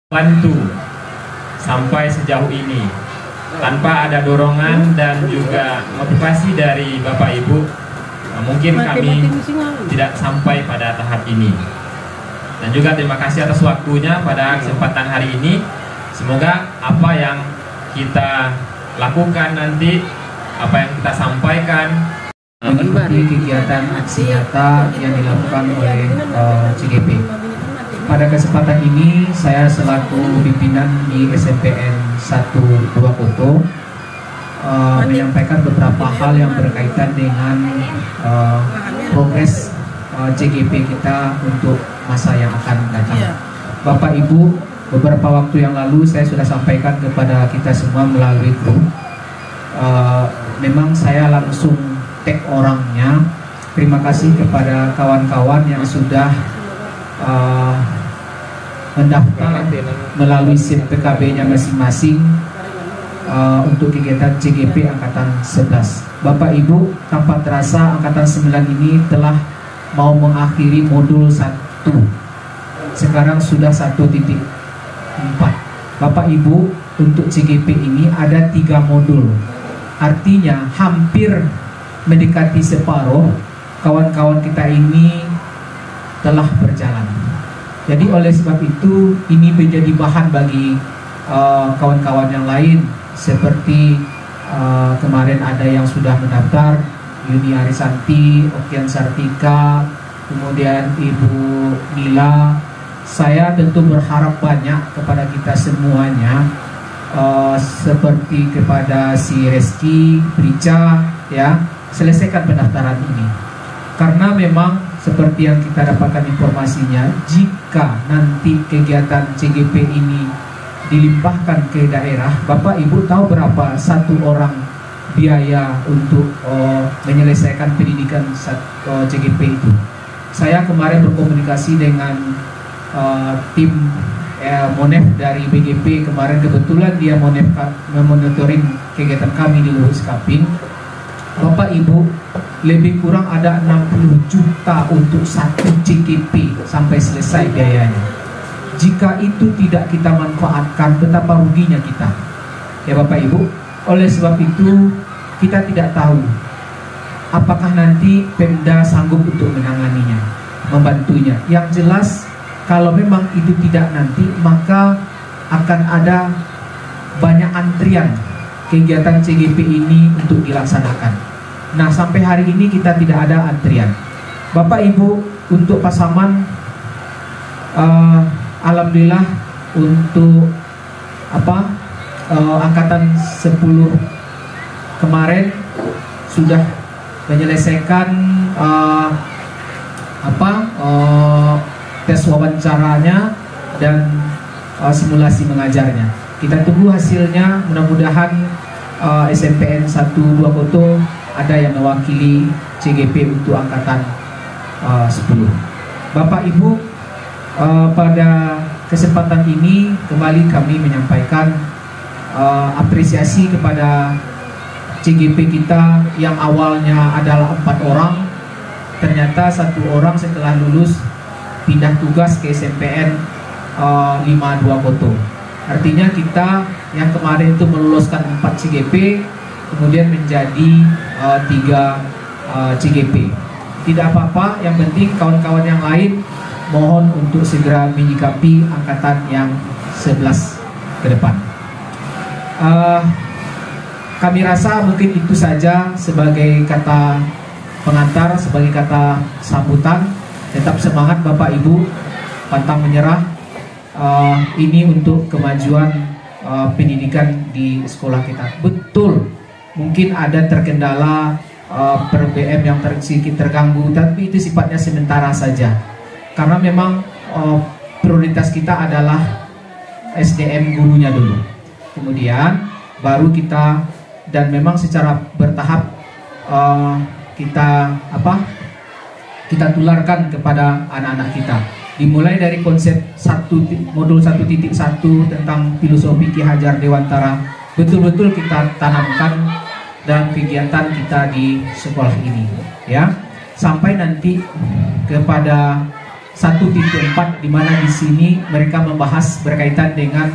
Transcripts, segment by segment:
bantu sampai sejauh ini. Tanpa ada dorongan dan juga motivasi dari Bapak Ibu, mungkin kami tidak sampai pada tahap ini. Dan juga terima kasih atas waktunya pada kesempatan hari ini. Semoga apa yang kita lakukan nanti, apa yang kita sampaikan, mengikuti kegiatan aksi nyata yang dilakukan oleh CGP. Pada kesempatan ini saya selaku pimpinan di SMPN 1 Purwokerto menyampaikan beberapa hal yang berkaitan dengan progres CGP kita untuk masa yang akan datang. Bapak Ibu, beberapa waktu yang lalu saya sudah sampaikan kepada kita semua melalui grup. Memang saya langsung tag orangnya. Terima kasih kepada kawan-kawan yang sudah mendaftar melalui SIP PKB-nya masing-masing untuk kegiatan CGP Angkatan 11. Bapak Ibu, tanpa terasa Angkatan 9 ini telah mau mengakhiri modul 1. Sekarang sudah 1.4. Bapak Ibu, untuk CGP ini ada 3 modul. Artinya hampir mendekati separuh kawan-kawan kita ini telah berjalan. Jadi oleh sebab itu ini menjadi bahan bagi kawan-kawan yang lain, seperti kemarin ada yang sudah mendaftar, Yuni Arisanti, Okian Sartika, kemudian Ibu Nila. Saya tentu berharap banyak kepada kita semuanya, seperti kepada si Reski, Brica, ya, selesaikan pendaftaran ini. Karena memang seperti yang kita dapatkan informasinya, jika nanti kegiatan CGP ini dilimpahkan ke daerah, Bapak Ibu tahu berapa satu orang biaya untuk menyelesaikan pendidikan CGP itu? Saya kemarin berkomunikasi dengan tim Monef dari BGP. Kemarin kebetulan dia memonitoring kegiatan kami di Luhus Kapin. Bapak Ibu, lebih kurang ada 60 juta untuk satu CGP sampai selesai biayanya. Jika itu tidak kita manfaatkan, betapa ruginya kita, ya Bapak Ibu. Oleh sebab itu kita tidak tahu apakah nanti Pemda sanggup untuk menanganinya, membantunya. Yang jelas kalau memang itu tidak nanti, maka akan ada banyak antrian kegiatan CGP ini untuk dilaksanakan. Nah, sampai hari ini kita tidak ada antrian. Bapak Ibu, untuk Pasaman, alhamdulillah untuk angkatan 10 kemarin sudah menyelesaikan tes wawancaranya dan simulasi mengajarnya. Kita tunggu hasilnya. Mudah-mudahan SMPN 1 Purwokerto ada yang mewakili CGP untuk angkatan 10. Bapak Ibu, pada kesempatan ini kembali kami menyampaikan apresiasi kepada CGP kita yang awalnya adalah 4 orang, ternyata 1 orang setelah lulus pindah tugas ke SMPN 5 Purwokerto. Artinya kita yang kemarin itu meloloskan 4 CGP, kemudian menjadi 3 CGP. Tidak apa-apa, yang penting kawan-kawan yang lain mohon untuk segera menyikapi angkatan yang 11 ke depan. Kami rasa mungkin itu saja sebagai kata pengantar, sebagai kata sambutan. Tetap semangat Bapak Ibu, pantang menyerah. Ini untuk kemajuan pendidikan di sekolah kita. Betul, mungkin ada terkendala per-BM yang sedikit terganggu, tapi itu sifatnya sementara saja. Karena memang prioritas kita adalah SDM gurunya dulu. Kemudian baru kita, dan memang secara bertahap kita tularkan kepada anak-anak kita. Dimulai dari konsep modul 1.1 tentang filosofi Ki Hajar Dewantara, betul-betul kita tanamkan dalam kegiatan kita di sekolah ini, ya, sampai nanti kepada 1.4 di mana di sini mereka membahas berkaitan dengan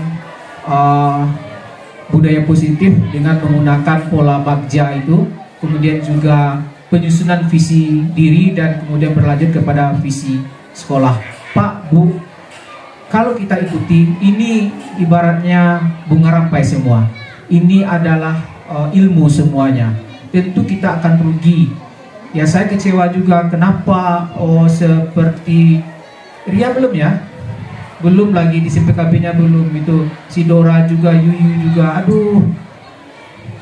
budaya positif dengan menggunakan pola bagja itu, kemudian juga penyusunan visi diri dan kemudian berlanjut kepada visi sekolah. Pak, Bu, kalau kita ikuti ini ibaratnya bunga rampai semua. Ini adalah ilmu semuanya. Tentu kita akan rugi. Ya, saya kecewa juga kenapa seperti Ria belum ya? Belum lagi di CPKB-nya belum, itu si Dora juga, Yuyu juga, aduh.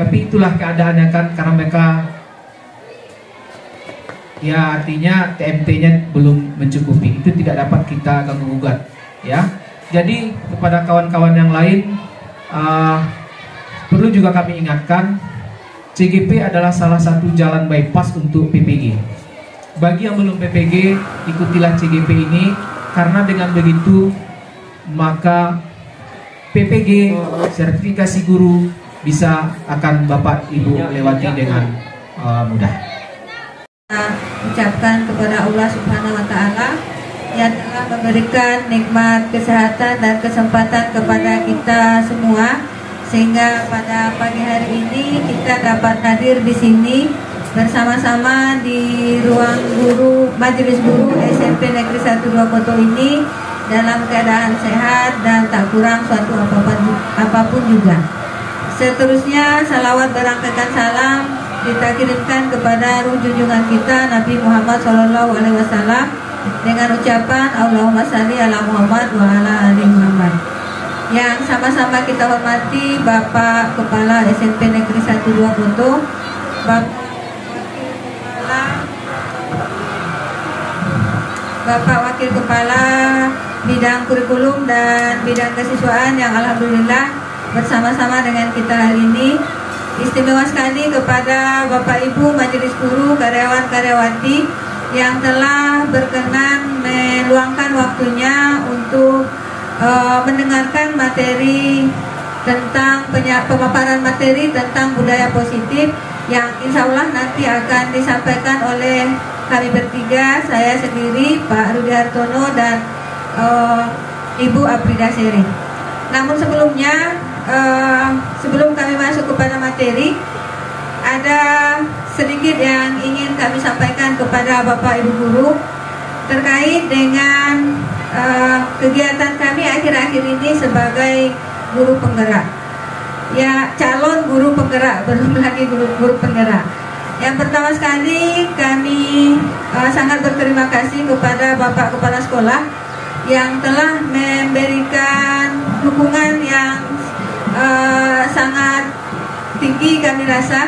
Tapi itulah keadaannya kan, karena mereka ya artinya TMT-nya belum mencukupi. Itu tidak dapat kita ganggu gugat ya. Jadi kepada kawan-kawan yang lain perlu juga kami ingatkan, CGP adalah salah satu jalan bypass untuk PPG. Bagi yang belum PPG, ikutilah CGP ini, karena dengan begitu maka PPG sertifikasi guru bisa akan Bapak Ibu lewati dengan mudah. Ucapkan kepada Allah Subhanahu wa Ta'ala yang telah memberikan nikmat kesehatan dan kesempatan kepada kita semua, sehingga pada pagi hari ini kita dapat hadir di sini bersama-sama di ruang guru Majelis Guru SMP Negeri 1 Dua Koto ini dalam keadaan sehat dan tak kurang suatu apapun juga. Seterusnya salawat berangkatkan salam kita kirimkan kepada ruh junjungan kita Nabi Muhammad SAW dengan ucapan Allahumma shalli ala Muhammad wa ala ali Muhammad. Yang sama-sama kita hormati Bapak Kepala SMP Negeri 1 Dua Koto, Bapak Wakil Kepala Bidang Kurikulum dan Bidang Kesiswaan yang alhamdulillah bersama-sama dengan kita hari ini. Istimewa sekali kepada Bapak Ibu Majelis Guru, karyawan-karyawati yang telah berkenan meluangkan waktunya untuk mendengarkan materi tentang pemaparan materi tentang budaya positif yang insya Allah nanti akan disampaikan oleh kami bertiga, saya sendiri, Pak Rudi Hartono dan Ibu Aprida Seri. Namun sebelumnya, sebelum kami masuk kepada materi, ada sedikit yang ingin kami sampaikan kepada Bapak Ibu Guru terkait dengan kegiatan kami akhir-akhir ini sebagai guru penggerak. Ya, calon guru penggerak, belum lagi guru penggerak. Yang pertama sekali kami sangat berterima kasih kepada Bapak Kepala Sekolah yang telah memberikan dukungan yang sangat tinggi kami rasa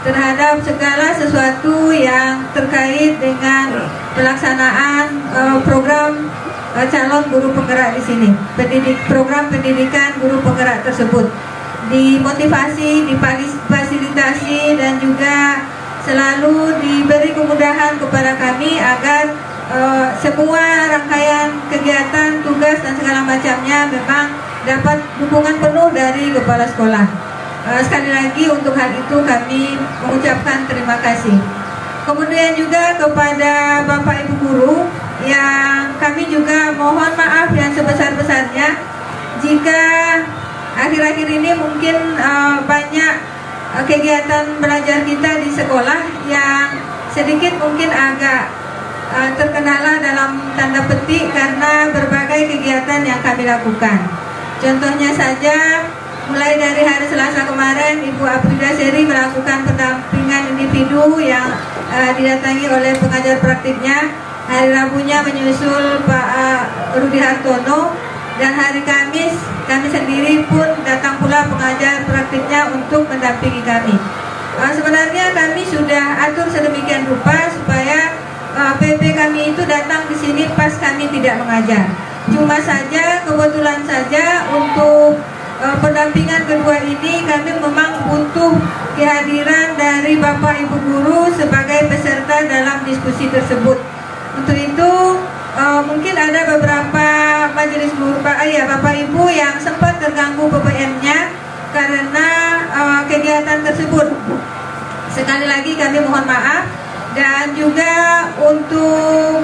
terhadap segala sesuatu yang terkait dengan pelaksanaan program calon guru penggerak di sini. Program pendidikan guru penggerak tersebut dimotivasi, difasilitasi dan juga selalu diberi kemudahan kepada kami agar semua rangkaian kegiatan, tugas dan segala macamnya memang dapat dukungan penuh dari kepala sekolah. Sekali lagi untuk hal itu kami mengucapkan terima kasih. Kemudian juga kepada Bapak Ibu Guru yang kami juga mohon maaf yang sebesar-besarnya jika akhir-akhir ini mungkin banyak kegiatan belajar kita di sekolah yang sedikit mungkin agak terkendala dalam tanda petik karena berbagai kegiatan yang kami lakukan. Contohnya saja, mulai dari hari Selasa kemarin Ibu Aprida Seri melakukan pendampingan individu yang didatangi oleh pengajar praktiknya. Hari Rabunya menyusul Pak Rudi Hartono, dan hari Kamis kami sendiri pun datang pula pengajar praktiknya untuk mendampingi kami. Sebenarnya kami sudah atur sedemikian rupa supaya PP kami itu datang di sini pas kami tidak mengajar. Cuma saja kebetulan saja untuk pendampingan kedua ini kami memang butuh kehadiran dari Bapak Ibu Guru sebagai peserta dalam diskusi tersebut. Untuk itu mungkin ada beberapa majelis guru Bapak Ibu yang sempat terganggu BBM-nya karena kegiatan tersebut. Sekali lagi kami mohon maaf. Dan juga untuk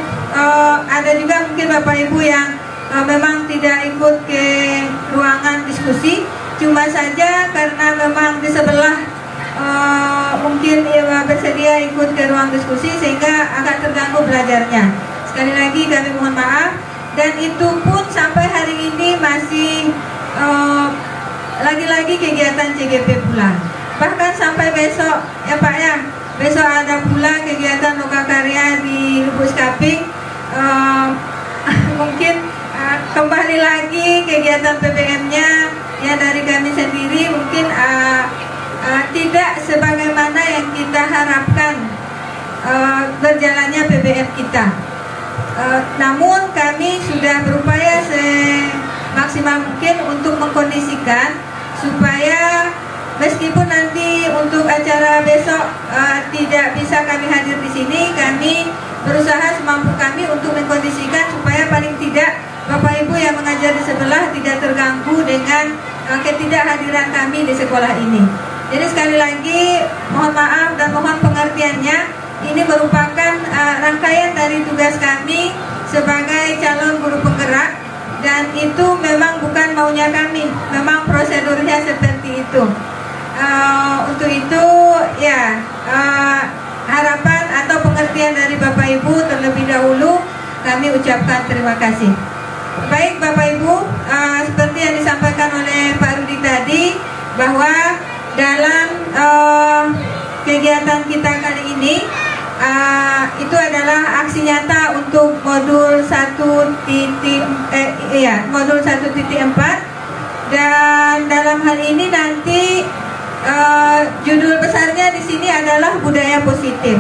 ada juga mungkin Bapak Ibu yang memang tidak ikut ke ruangan diskusi, cuma saja karena memang di sebelah mungkin bersedia ikut ke ruang diskusi sehingga agak terganggu belajarnya. Sekali lagi kami mohon maaf, dan itu pun sampai hari ini masih lagi-lagi kegiatan CGP pula. Bahkan sampai besok ya Pak ya, besok ada pula kegiatan lokakarya di Lubuk Skaping. Mungkin kembali lagi kegiatan PPM-nya ya dari kami sendiri mungkin tidak sebagaimana yang kita harapkan berjalannya PPM kita. Namun kami sudah berupaya semaksimal mungkin untuk mengkondisikan supaya meskipun nanti untuk acara besok tidak bisa kami hadir di sini, kami berusaha semampu kami untuk mengkondisikan supaya paling tidak Bapak Ibu yang mengajar di sebelah tidak terganggu dengan ketidakhadiran kami di sekolah ini. Jadi sekali lagi mohon maaf dan mohon pengertiannya. Ini merupakan rangkaian dari tugas kami sebagai calon guru penggerak, dan itu memang bukan maunya kami, memang prosedurnya seperti itu. Untuk itu ya harapan atau pengertian dari Bapak Ibu terlebih dahulu kami ucapkan terima kasih. Baik Bapak Ibu, seperti yang disampaikan oleh Pak Rudi tadi, bahwa dalam kegiatan kita kali ini itu adalah aksi nyata untuk modul 1.4, dan dalam hal ini nanti judul besarnya di sini adalah budaya positif.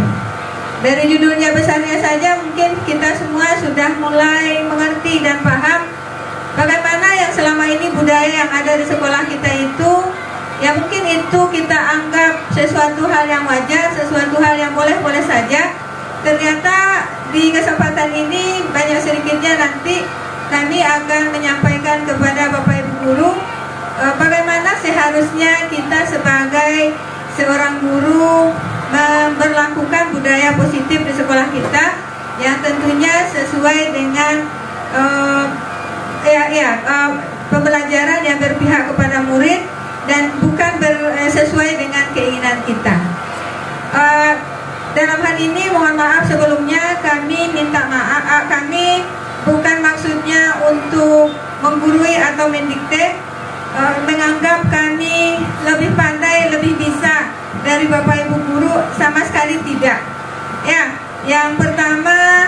Dari judulnya besarnya saja mungkin kita semua sudah mulai mengerti dan paham bagaimana yang selama ini budaya yang ada di sekolah kita itu, ya mungkin itu kita anggap sesuatu hal yang wajar, sesuatu hal yang boleh-boleh saja. Ternyata di kesempatan ini banyak sedikitnya nanti kami akan menyampaikan kepada Bapak Ibu guru bagaimana seharusnya kita sebagai seorang guru memperlakukan budaya positif di sekolah kita, yang tentunya sesuai dengan pembelajaran yang berpihak kepada murid dan bukan sesuai dengan keinginan kita. Dalam hal ini mohon maaf sebelumnya, kami minta maaf, kami bukan maksudnya untuk menggurui atau mendikte, menganggap kami lebih pandai, lebih bisa dari Bapak Ibu guru, sama sekali tidak. Ya, yang pertama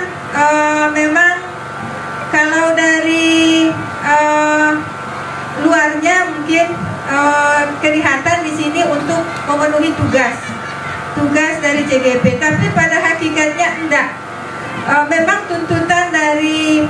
memang kalau dari luarnya mungkin kelihatan di sini untuk memenuhi tugas dari CGP, tapi pada hakikatnya enggak. Memang tuntutan dari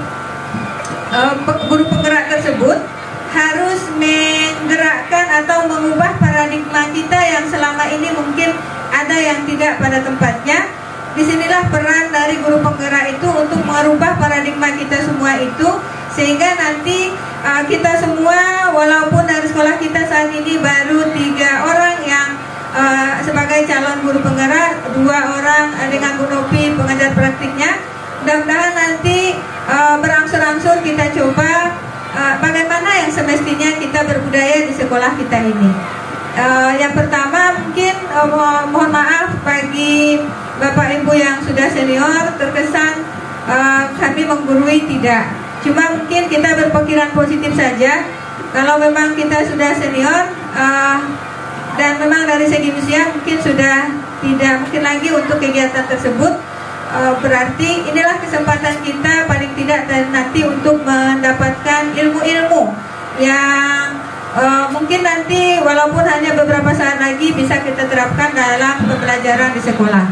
guru penggerak tersebut harus menggerakkan atau mengubah paradigma kita yang selama ini mungkin ada yang tidak pada tempatnya. Disinilah peran dari guru penggerak itu untuk merubah paradigma kita semua itu, sehingga nanti kita semua, walaupun dari sekolah kita saat ini baru 3 orang yang sebagai calon guru penggerak, 2 orang dengan Bu Nopi pengajar praktiknya, mudah-mudahan nanti berangsur-angsur kita coba bagaimana yang semestinya kita berbudaya di sekolah kita ini. Yang pertama mungkin mohon maaf bagi Bapak Ibu yang sudah senior, terkesan kami menggurui, tidak. Cuma mungkin kita berpikiran positif saja. Kalau memang kita sudah senior dan memang dari segi usia mungkin sudah tidak mungkin lagi untuk kegiatan tersebut, berarti inilah kesempatan kita paling tidak dan nanti untuk mendapatkan ilmu-ilmu yang mungkin nanti walaupun hanya beberapa saat lagi bisa kita terapkan dalam pembelajaran di sekolah.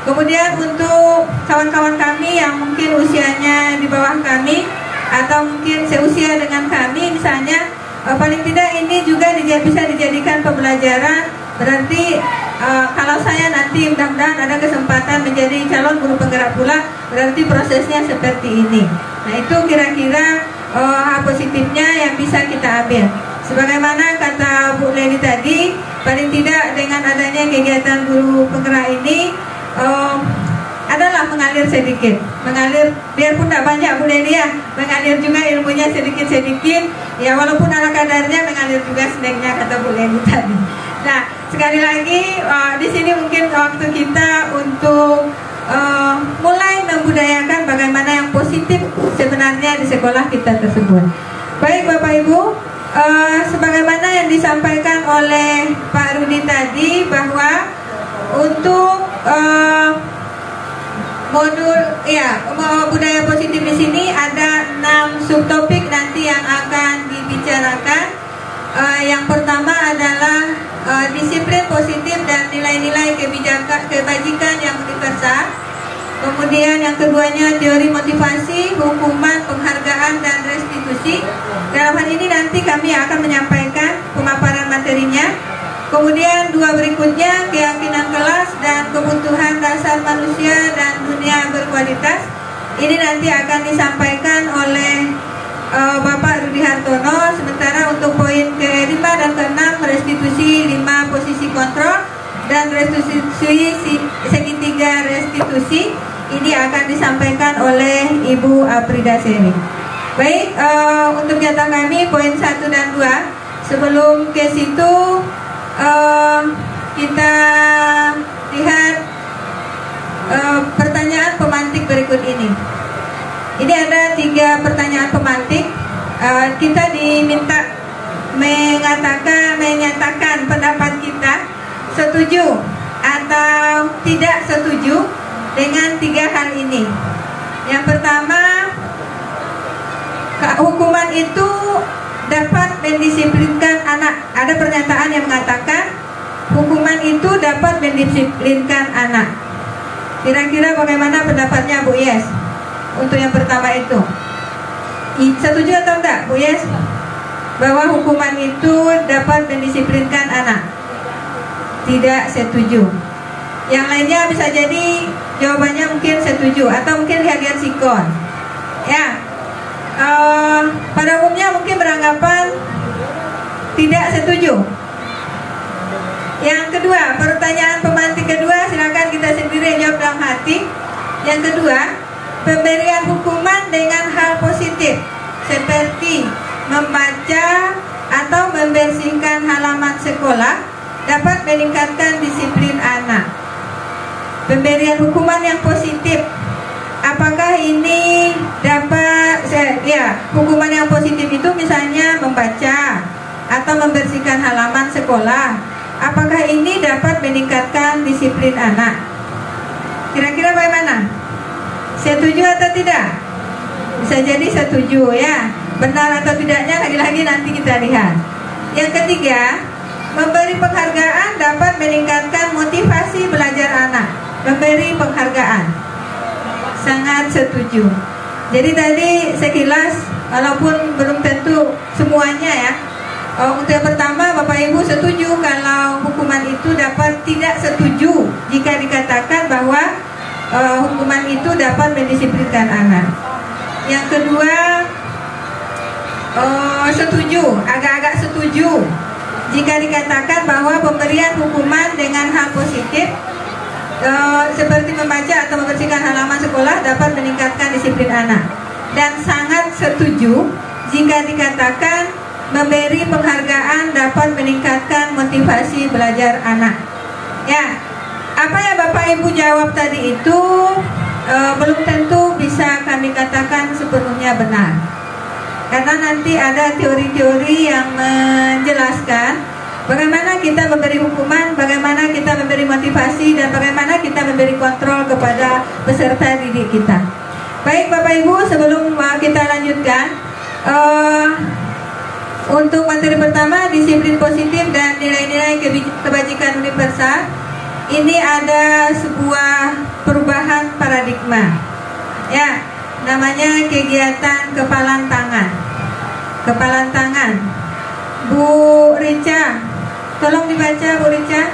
Kemudian untuk kawan-kawan kami yang mungkin usianya di bawah kami atau mungkin seusia dengan kami misalnya, paling tidak ini juga bisa dijadikan pembelajaran. Berarti kalau saya nanti mudah-mudahan ada kesempatan menjadi calon guru penggerak pula, berarti prosesnya seperti ini. Nah itu kira-kira hal positifnya yang bisa kita ambil. Sebagaimana kata Bu Leni tadi, paling tidak dengan adanya kegiatan guru penggerak ini, adalah mengalir sedikit, mengalir biarpun tidak banyak Bu Delia, mengalir juga ilmunya sedikit-sedikit, ya walaupun ala kadarnya mengalir juga snacknya kata Bu Leni tadi. Nah sekali lagi di sini mungkin waktu kita untuk mulai membudayakan bagaimana yang positif sebenarnya di sekolah kita tersebut. Baik Bapak Ibu, sebagaimana yang disampaikan oleh Pak Rudi tadi bahwa untuk modul budaya positif di sini ada 6 subtopik nanti yang akan dibicarakan. Yang pertama adalah disiplin positif dan nilai-nilai kebajikan yang universal. Kemudian yang keduanya teori motivasi, hukuman, penghargaan dan restitusi. Dalam hal ini nanti kami akan menyampaikan pemaparan materinya. Kemudian 2 berikutnya keyakinan kelas dan kebutuhan dasar manusia dan dunia berkualitas. Ini nanti akan disampaikan oleh Bapak Rudi Hartono. Sementara untuk poin ke-5 dan ke-6 restitusi 5 posisi kontrol dan restitusi segitiga restitusi ini akan disampaikan oleh Ibu Aprida Seri. Baik, untuk jatah kami poin 1 dan 2. Sebelum ke situ kita lihat pertanyaan pemantik berikut ini. Ini ada 3 pertanyaan pemantik. Kita diminta menyatakan pendapat kita setuju atau tidak setuju dengan 3 hal ini. Yang pertama, hukuman itu dapat mendisiplinkan anak. Ada pernyataan yang mengatakan hukuman itu dapat mendisiplinkan anak. Kira-kira bagaimana pendapatnya Bu Yes? Untuk yang pertama itu, setuju atau enggak Bu Yes? Bahwa hukuman itu dapat mendisiplinkan anak? Tidak setuju. Yang lainnya bisa jadi jawabannya mungkin setuju atau mungkin reagen sikon. Ya, pada umumnya mungkin beranggapan tidak setuju. Yang kedua, pertanyaan pemantik kedua, silakan kita sendiri jawab dalam hati. Yang kedua, pemberian hukuman dengan hal positif seperti membaca atau membersihkan halaman sekolah dapat meningkatkan disiplin anak. Pemberian hukuman yang positif, apakah ini dapat, hukuman yang positif itu misalnya membaca atau membersihkan halaman sekolah, apakah ini dapat meningkatkan disiplin anak? Kira-kira bagaimana? Setuju atau tidak? Bisa jadi setuju ya. Benar atau tidaknya lagi-lagi nanti kita lihat. Yang ketiga, memberi penghargaan dapat meningkatkan motivasi belajar anak. Memberi penghargaan, sangat setuju. Jadi tadi sekilas, walaupun belum tentu semuanya ya. Untuk yang pertama, Bapak Ibu setuju kalau hukuman itu dapat, tidak setuju jika dikatakan bahwa hukuman itu dapat mendisiplinkan anak. Yang kedua, setuju, agak-agak setuju jika dikatakan bahwa pemberian hukuman dengan hal positif seperti membaca atau membersihkan halaman sekolah dapat meningkatkan disiplin anak. Dan sangat setuju jika dikatakan memberi penghargaan dapat meningkatkan motivasi belajar anak. Ya, apa yang Bapak Ibu jawab tadi itu belum tentu bisa kami katakan sepenuhnya benar. Karena nanti ada teori-teori yang menjelaskan bagaimana kita memberi hukuman, bagaimana kita memberi motivasi, dan bagaimana kita memberi kontrol kepada peserta didik kita. Baik Bapak Ibu, sebelum kita lanjutkan, untuk materi pertama, disiplin positif dan nilai-nilai kebajikan universal, ini ada sebuah perubahan paradigma. Ya, namanya kegiatan kepalan tangan. Kepalan tangan. Bu Rica, tolong dibaca Bu Rica.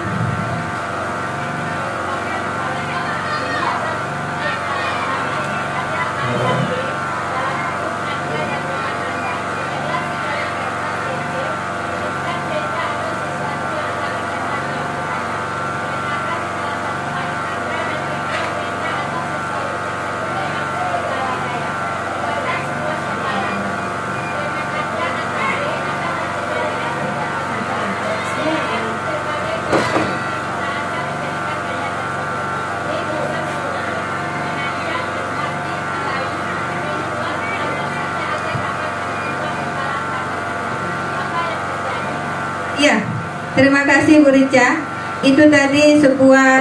Terima kasih Bu Rica. Itu tadi sebuah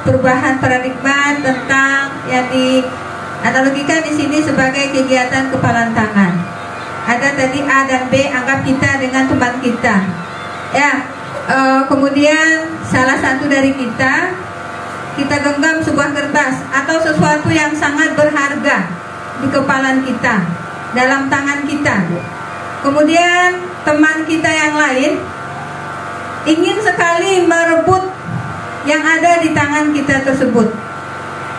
perubahan paradigma tentang yang dianalogikan di sini sebagai kegiatan kepalan tangan. Ada tadi A dan B, anggap kita dengan teman kita. Ya, kemudian salah satu dari kita genggam sebuah kertas atau sesuatu yang sangat berharga di kepalan kita, dalam tangan kita. Kemudian teman kita yang lain ingin sekali merebut yang ada di tangan kita tersebut.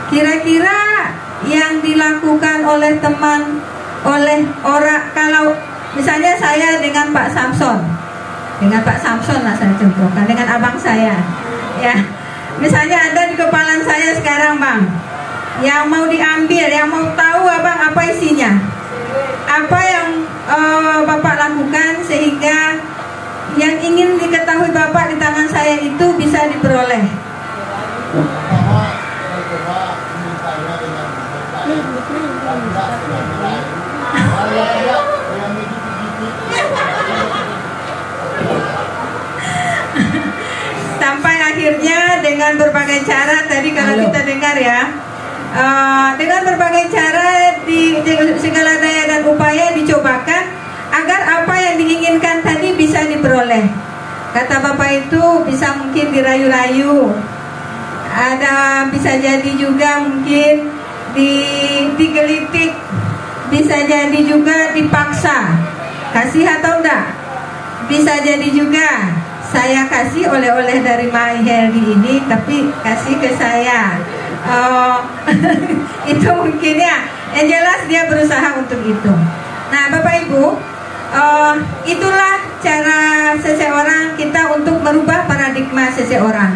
Kira-kira yang dilakukan oleh teman, oleh orang, kalau misalnya saya dengan Pak Samson lah saya contohkan, dengan abang saya, ya. Misalnya ada di kepalan saya sekarang, Bang, yang mau diambil, yang mau tahu abang apa isinya, apa yang Bapak lakukan sehingga yang ingin diketahui Bapak di tangan saya itu bisa diperoleh. Sampai akhirnya dengan berbagai cara tadi kalau kita dengar ya, dengan berbagai cara di segala daya dan upaya dicobakan agar apa yang diinginkan tadi bisa diperoleh. Kata Bapak itu bisa mungkin dirayu-rayu, ada bisa jadi juga mungkin digelitik, bisa jadi juga dipaksa, kasih atau enggak. Bisa jadi juga saya kasih oleh-oleh dari My Healthy ini, tapi kasih ke saya. Itu mungkin ya. Yang jelas dia berusaha untuk itu. Nah, Bapak Ibu, itulah cara seseorang kita untuk merubah paradigma seseorang.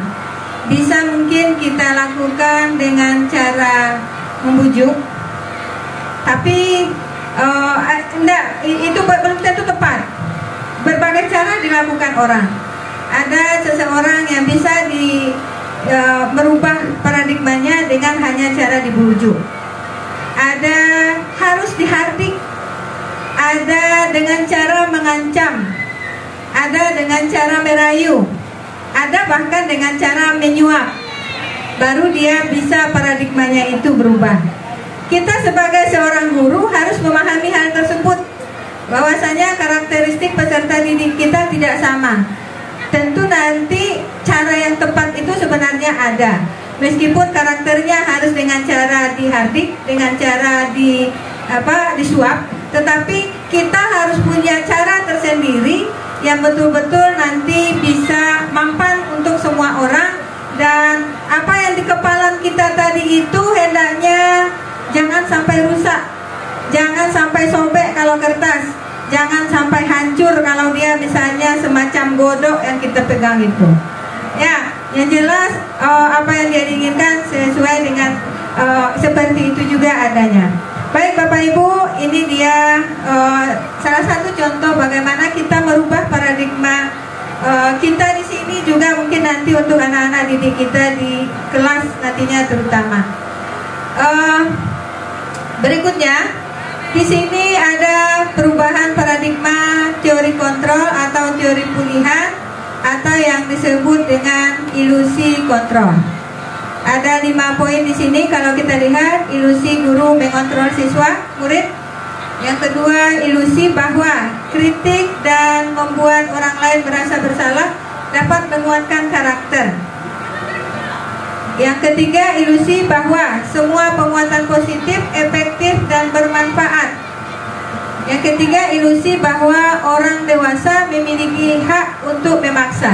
Bisa mungkin kita lakukan dengan cara membujuk, tapi enggak, itu belum tentu tepat. Berbagai cara dilakukan orang. Ada seseorang yang bisa merubah paradigmanya dengan hanya cara dibujuk. Ada harus dihardik, ada dengan cara mengancam, ada dengan cara merayu, ada bahkan dengan cara menyuap. Baru dia bisa paradigmanya itu berubah. Kita sebagai seorang guru harus memahami hal tersebut, bahwasanya karakteristik peserta didik kita tidak sama. Tentu nanti cara yang tepat itu sebenarnya ada, meskipun karakternya harus dengan cara dihardik, dengan cara disuap, tetapi kita harus punya cara tersendiri yang betul-betul nanti bisa mampan untuk semua orang. Dan apa yang di kepalan kita tadi itu hendaknya jangan sampai rusak, jangan sampai sobek kalau kertas, jangan sampai hancur kalau dia misalnya semacam godok yang kita pegang itu. Ya, yang jelas apa yang dia inginkan sesuai dengan seperti itu juga adanya. Baik Bapak Ibu, ini dia salah satu contoh bagaimana kita merubah paradigma kita di sini, juga mungkin nanti untuk anak-anak didik kita di kelas nantinya terutama. Berikutnya di sini ada perubahan paradigma teori kontrol atau teori pulihan, atau yang disebut dengan ilusi kontrol. Ada 5 poin di sini kalau kita lihat. Ilusi guru mengontrol siswa, murid. Yang kedua, ilusi bahwa kritik dan membuat orang lain merasa bersalah dapat menguatkan karakter. Yang ketiga, ilusi bahwa semua penguatan positif, efektif, dan bermanfaat. Yang ketiga, ilusi bahwa orang dewasa memiliki hak untuk memaksa.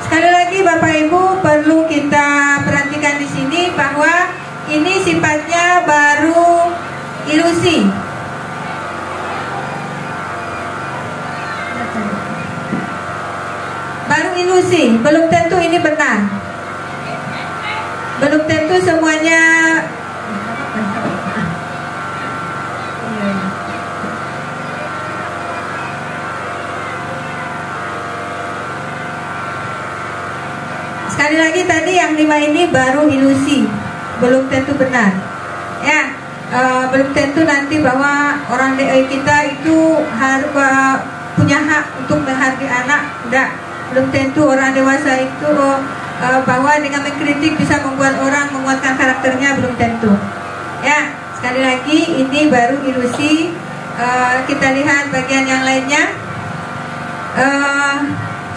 Sekali lagi Bapak Ibu perlu kita perhatikan di sini bahwa ini sifatnya baru ilusi. Baru ilusi, belum tentu ini benar. Belum tentu semuanya. Sekali lagi tadi yang 5 ini baru ilusi, belum tentu benar. Ya, belum tentu nanti bahwa orang DI kita itu harus punya hak untuk menghargai anak. Enggak, Belum tentu orang dewasa itu bahwa dengan mengkritik bisa membuat orang menguatkan karakternya, belum tentu. Ya, sekali lagi ini baru ilusi. Kita lihat bagian yang lainnya.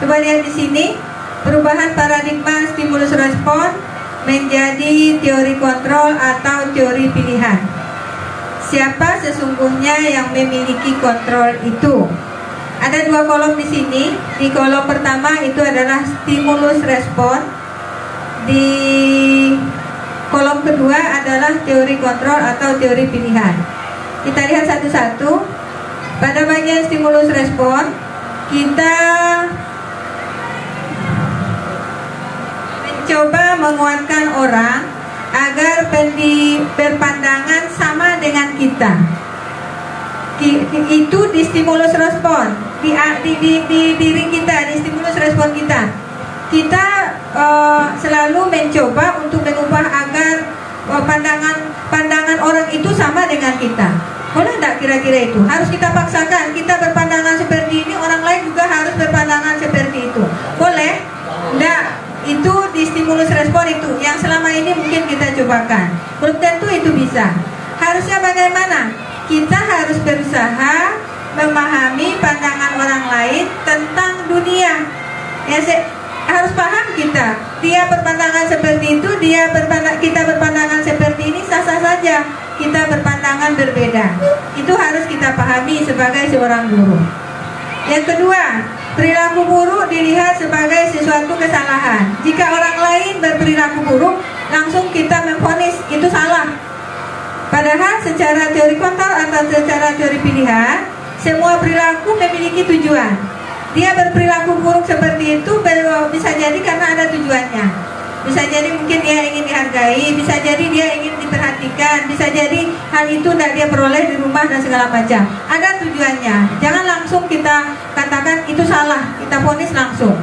Coba lihat di sini, perubahan paradigma stimulus respon menjadi teori kontrol atau teori pilihan. Siapa sesungguhnya yang memiliki kontrol itu? Ada dua kolom di sini. Di kolom pertama itu adalah stimulus respon. Di kolom kedua adalah teori kontrol atau teori pilihan. Kita lihat satu-satu. Pada bagian stimulus respon, kita mencoba menguatkan orang agar berpandangan sama dengan kita. Itu di stimulus respon, di diri kita, di stimulus respon kita. Kita selalu mencoba untuk mengubah agar pandangan orang itu sama dengan kita. Boleh tidak kira-kira itu? Harus kita paksakan, kita berpandangan seperti ini, orang lain juga harus berpandangan seperti itu. Boleh? Tidak. Itu di stimulus respon itu yang selama ini mungkin kita cobakan. Belum tentu itu bisa. Harusnya bagaimana? Kita harus berusaha memahami pandangan orang lain tentang dunia. Ya, harus paham kita. Dia berpandangan seperti itu, kita berpandangan seperti ini, sah-sah saja. Kita berpandangan berbeda. Itu harus kita pahami sebagai seorang guru. Yang kedua, perilaku buruk dilihat sebagai sesuatu kesalahan. Jika orang lain berperilaku buruk, langsung kita memvonis itu salah. Padahal secara teori kontrol atau secara teori pilihan, semua perilaku memiliki tujuan. Dia berperilaku buruk seperti itu bisa jadi karena ada tujuannya. Bisa jadi mungkin dia ingin dihargai, bisa jadi dia ingin diperhatikan, bisa jadi hal itu tidak dia peroleh di rumah dan segala macam. Ada tujuannya. Jangan langsung kita katakan itu salah, kita vonis langsung.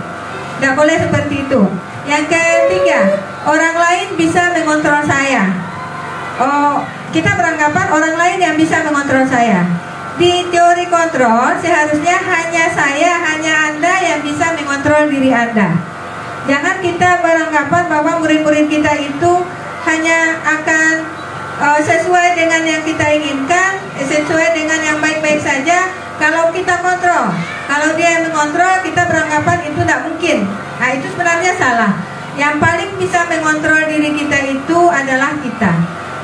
Tidak boleh seperti itu. Yang ketiga, orang lain bisa mengontrol saya. Kita beranggapan orang lain yang bisa mengontrol saya. Di teori kontrol seharusnya hanya saya, hanya Anda yang bisa mengontrol diri Anda. Jangan kita beranggapan bahwa murid-murid kita itu hanya akan sesuai dengan yang kita inginkan, sesuai dengan yang baik-baik saja kalau kita kontrol. Kalau dia yang mengontrol, kita beranggapan itu tidak mungkin. Nah, itu sebenarnya salah. Yang paling bisa mengontrol diri kita itu adalah kita.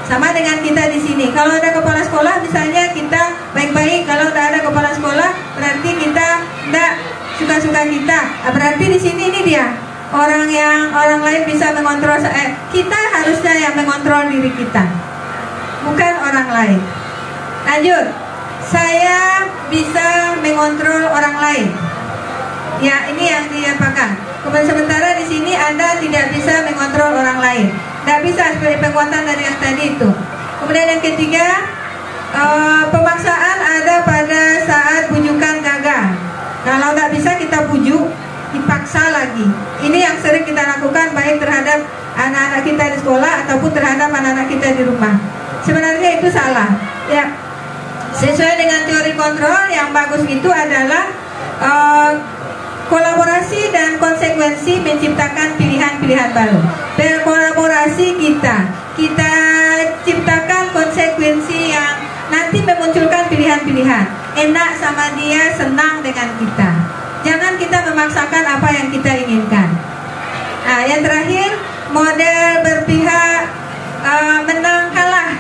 Sama dengan kita di sini. Kalau ada kepala sekolah, misalnya kita baik-baik. Kalau tidak ada kepala sekolah, berarti kita tidak suka-suka kita. Berarti di sini ini dia. Orang lain bisa mengontrol kita harusnya yang mengontrol diri kita, bukan orang lain. Lanjut, saya bisa mengontrol orang lain. Ya, ini yang diapakan. Kemudian sementara di sini Anda tidak bisa mengontrol orang lain. Tidak bisa seperti penguatan dari yang tadi itu. Kemudian yang ketiga, pemaksaan ada pada saat bujukan gagal. Kalau tidak bisa kita bujuk, dipaksa lagi. Ini yang sering kita lakukan baik terhadap anak-anak kita di sekolah ataupun terhadap anak-anak kita di rumah. Sebenarnya itu salah. Ya, sesuai dengan teori kontrol yang bagus itu adalah kolaborasi dan konsekuensi menciptakan pilihan-pilihan baru. Berkolaborasi kita ciptakan konsekuensi yang nanti memunculkan pilihan-pilihan. Enak sama dia, senang dengan kita. Jangan kita memaksakan apa yang kita inginkan. Nah, yang terakhir, model berpihak menang kalah.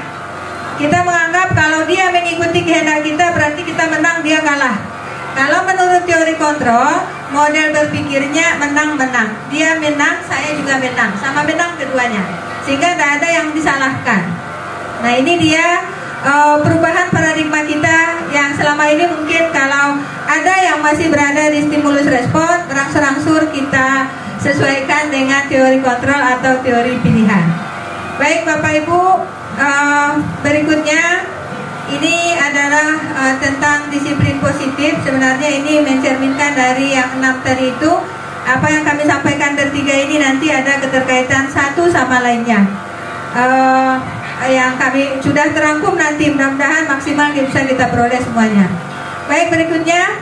Kita menganggap kalau dia mengikuti kehendak kita, berarti kita menang, dia kalah. Kalau menurut teori kontrol, model berpikirnya menang-menang. Dia menang, saya juga menang. Sama menang keduanya. Sehingga tidak ada yang disalahkan. Nah, ini dia perubahan paradigma kita yang selama ini mungkin kalau ada yang masih berada di stimulus respon, berangsur-angsur kita sesuaikan dengan teori kontrol atau teori pilihan. Baik Bapak Ibu, berikutnya ini adalah tentang disiplin positif. Sebenarnya ini mencerminkan dari yang 6 tadi itu. Apa yang kami sampaikan bertiga ini nanti ada keterkaitan satu sama lainnya. Yang kami sudah terangkum nanti, mudah-mudahan maksimal bisa kita peroleh semuanya. Baik, berikutnya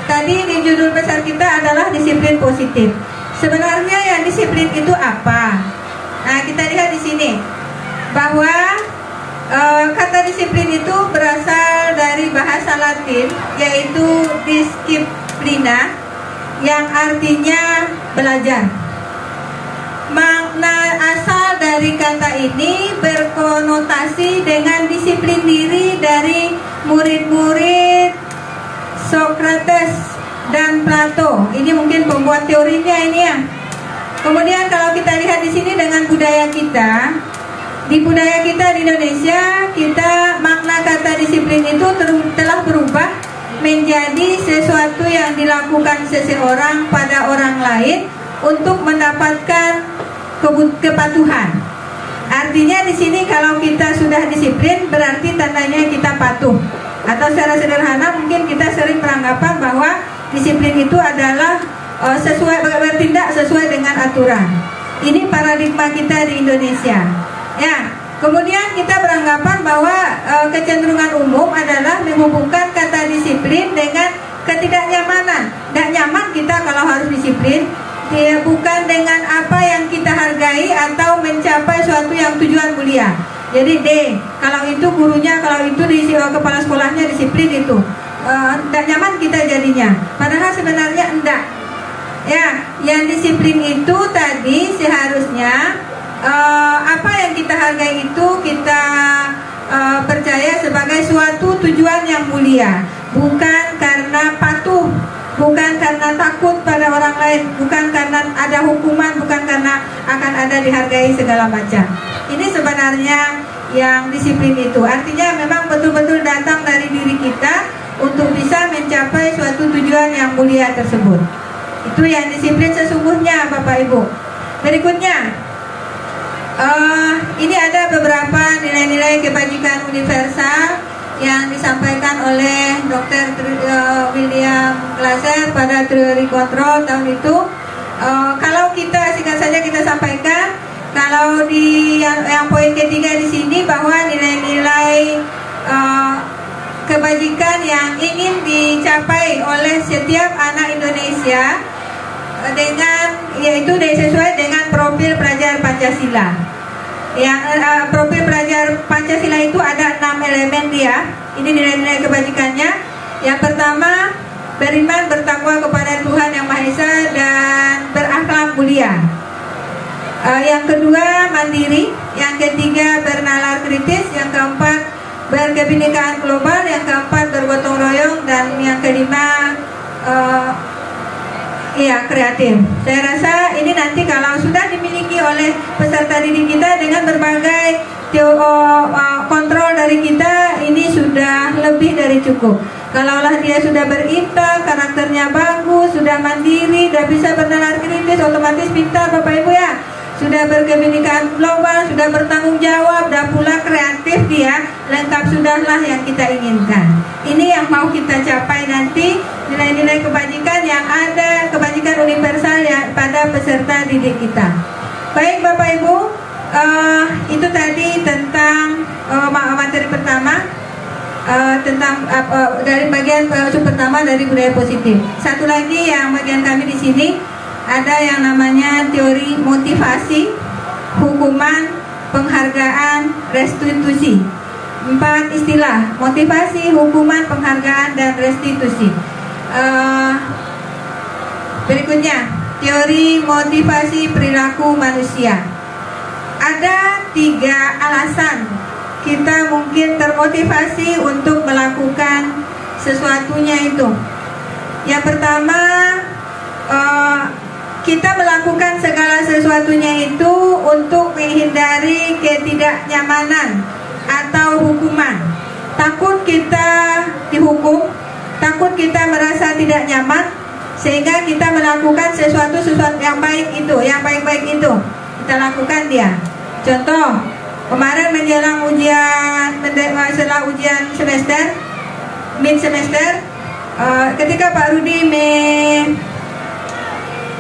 tadi di judul besar kita adalah disiplin positif. Sebenarnya yang disiplin itu apa? Nah, kita lihat di sini bahwa kata disiplin itu berasal dari bahasa Latin, yaitu disciplina, yang artinya belajar. Makna asal dari kata ini berkonotasi dengan disiplin diri dari murid-murid Socrates dan Plato. Ini mungkin pembuat teorinya ini ya. Kemudian kalau kita lihat di sini dengan budaya kita, di budaya kita di Indonesia, kita makna kata disiplin itu telah berubah menjadi sesuatu yang dilakukan seseorang pada orang lain untuk mendapatkan kepatuhan. Artinya di sini kalau kita sudah disiplin berarti tandanya kita patuh. Atau secara sederhana mungkin kita sering beranggapan bahwa disiplin itu adalah bertindak sesuai dengan aturan. Ini paradigma kita di Indonesia. Ya, kemudian kita beranggapan bahwa kecenderungan umum adalah menghubungkan kata disiplin dengan ketidaknyamanan. Tidak nyaman kita kalau harus disiplin, bukan dengan apa yang kita hargai atau mencapai suatu yang tujuan mulia. Jadi kalau itu gurunya, kalau itu di kepala sekolahnya disiplin itu, tidak nyaman kita jadinya. Padahal sebenarnya enggak. Ya, yang disiplin itu tadi seharusnya apa yang kita hargai itu kita percaya sebagai suatu tujuan yang mulia, bukan karena patuh, bukan karena takut pada orang lain, bukan karena ada hukuman, bukan karena akan ada dihargai segala macam. Ini sebenarnya yang disiplin itu. Artinya memang betul-betul datang dari diri kita untuk bisa mencapai suatu tujuan yang mulia tersebut. Itu yang disiplin sesungguhnya, Bapak Ibu. Berikutnya, ini ada beberapa nilai-nilai kebajikan universal yang disampaikan oleh Dr. William Glasser pada teori kontrol tahun itu. Kalau kita singkat saja kita sampaikan, kalau di yang poin ketiga di sini bahwa nilai-nilai kebajikan yang ingin dicapai oleh setiap anak Indonesia yaitu sesuai dengan profil pelajar Pancasila. Yang profil pelajar Pancasila itu ada 6 elemen dia. Ini nilai-nilai kebajikannya. Yang pertama, beriman bertakwa kepada Tuhan Yang Maha Esa dan berakhlak mulia. Yang kedua, mandiri. Yang ketiga, bernalar kritis. Yang keempat, berkebinekaan global. Yang keempat, bergotong royong. Dan yang kelima, kreatif. Saya rasa ini nanti kalau sudah dimiliki oleh peserta didik kita dengan berbagai kontrol dari kita, ini sudah lebih dari cukup. Kalaulah dia sudah berintak, karakternya bagus, sudah mandiri, sudah bisa bernalar kritis, otomatis pintar Bapak Ibu ya. Sudah berkebinekaan global, sudah bertanggung jawab, dan pula kreatif dia, lengkap sudahlah yang kita inginkan. Ini yang mau kita capai nanti, nilai-nilai kebajikan yang ada, kebajikan universal yang pada peserta didik kita. Baik Bapak Ibu, itu tadi tentang materi pertama, tentang dari bagian pertama dari budaya positif. Satu lagi yang bagian kami di sini ada yang namanya teori motivasi, hukuman, penghargaan, restitusi. 4 istilah: motivasi, hukuman, penghargaan, dan restitusi. Berikutnya, teori motivasi perilaku manusia. Ada 3 alasan kita mungkin termotivasi untuk melakukan sesuatunya itu. Yang pertama, kita melakukan segala sesuatunya itu untuk menghindari ketidaknyamanan atau hukuman. Takut kita dihukum, takut kita merasa tidak nyaman, sehingga kita melakukan sesuatu yang baik itu, yang baik-baik itu kita lakukan dia. Contoh, kemarin menjelang setelah ujian semester, mid semester, ketika Pak Rudi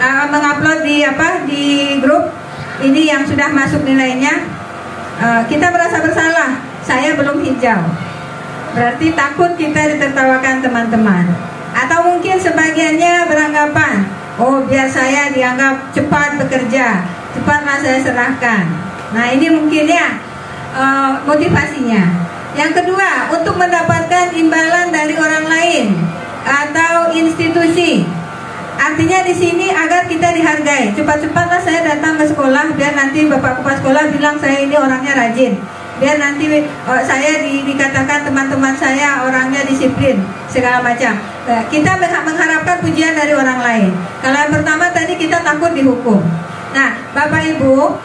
mengupload di grup ini yang sudah masuk nilainya, kita merasa bersalah. Saya belum hijau, berarti takut kita ditertawakan teman-teman. Atau mungkin sebagiannya beranggapan, oh biar saya dianggap cepat bekerja, cepatlah saya serahkan. Nah ini mungkin ya motivasinya. Yang kedua, untuk mendapatkan imbalan dari orang lain atau institusi. Artinya di sini agar kita dihargai. Cepat-cepatlah saya datang ke sekolah biar nanti bapak kepala sekolah bilang saya ini orangnya rajin. Biar nanti saya dikatakan teman-teman saya orangnya disiplin, segala macam. Kita mengharapkan pujian dari orang lain. Kalau yang pertama tadi kita takut dihukum. Nah, Bapak Ibu,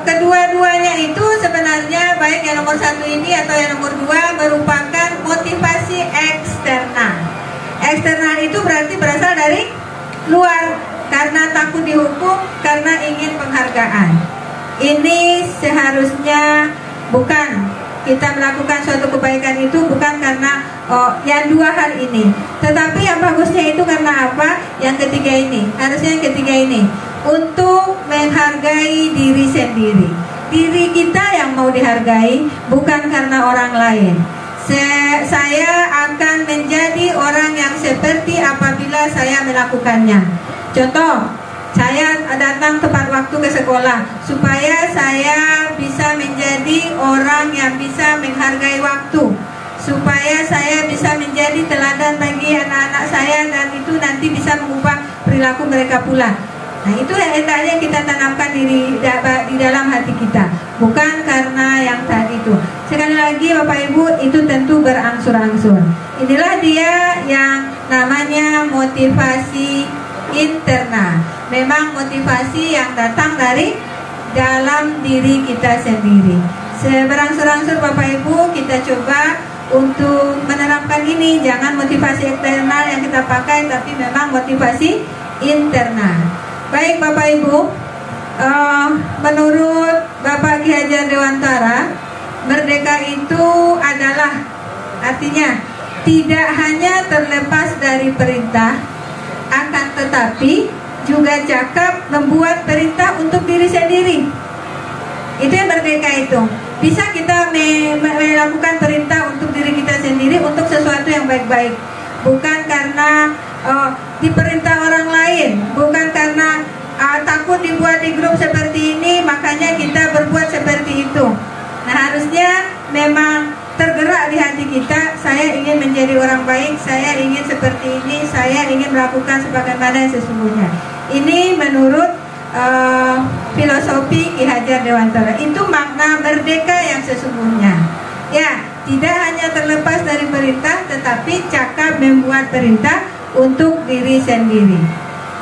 kedua-duanya itu sebenarnya baik yang nomor 1 ini atau yang nomor 2 merupakan motivasi eksternal. Eksternal itu berarti berasal dari luar, karena takut dihukum, karena ingin penghargaan. Ini seharusnya bukan kita melakukan suatu kebaikan itu bukan karena yang dua hal ini, tetapi yang bagusnya itu karena apa? Yang ketiga ini, harusnya yang ketiga ini, untuk menghargai diri sendiri. Diri kita yang mau dihargai, bukan karena orang lain. Saya akan menjadi orang yang seperti apabila saya melakukannya. Contoh, saya datang tepat waktu ke sekolah supaya saya bisa menjadi orang yang bisa menghargai waktu, supaya saya bisa menjadi teladan bagi anak-anak saya, dan itu nanti bisa mengubah perilaku mereka pula. Nah itu yang hendaknya kita tanamkan di dalam hati kita, bukan karena yang tadi itu. Sekali lagi Bapak Ibu, itu tentu berangsur-angsur. Inilah dia yang namanya motivasi internal. Memang motivasi yang datang dari dalam diri kita sendiri. Berangsur-angsur Bapak Ibu kita coba untuk menerapkan ini. Jangan motivasi eksternal yang kita pakai, tapi memang motivasi internal. Baik Bapak Ibu, menurut Bapak Ki Hajar Dewantara, merdeka itu adalah artinya tidak hanya terlepas dari perintah, akan tetapi juga cakap membuat perintah untuk diri sendiri. Itu yang merdeka itu. Bisa kita melakukan perintah untuk diri kita sendiri, untuk sesuatu yang baik-baik, bukan karena diperintah orang lain, bukan karena takut dibuat di grup seperti ini makanya kita berbuat seperti itu. Nah harusnya memang tergerak di hati kita, saya ingin menjadi orang baik, saya ingin seperti ini, saya ingin melakukan sebagaimana yang sesungguhnya. Ini menurut filosofi Ki Hajar Dewantara, itu makna merdeka yang sesungguhnya. Ya, tidak hanya terlepas dari perintah, tetapi cakap membuat perintah untuk diri sendiri.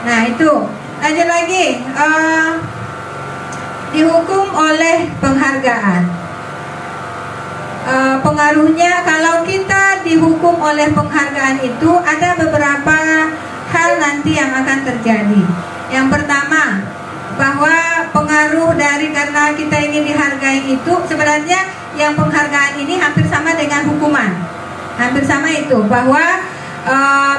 Nah itu, lanjut lagi, dihukum oleh penghargaan. Pengaruhnya kalau kita dihukum oleh penghargaan itu ada beberapa hal nanti yang akan terjadi. Yang pertama, bahwa pengaruh dari karena kita ingin dihargai itu sebenarnya yang penghargaan ini hampir sama dengan hukuman. Hampir sama itu, bahwa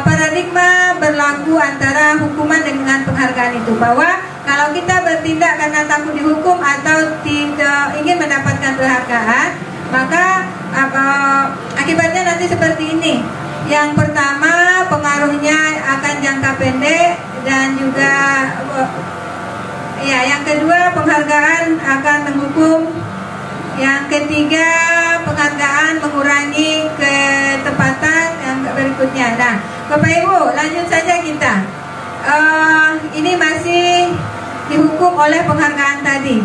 paradigma berlaku antara hukuman dengan penghargaan itu, bahwa kalau kita bertindak karena takut dihukum atau tidak ingin mendapatkan penghargaan, maka akibatnya nanti seperti ini. Yang pertama, pengaruhnya akan jangka pendek dan juga ya, yang kedua penghargaan akan menghukum. Yang ketiga, penghargaan mengurangi ketepatan. Yang berikutnya, nah Bapak Ibu lanjut saja kita. Ini masih dihukum oleh penghargaan tadi,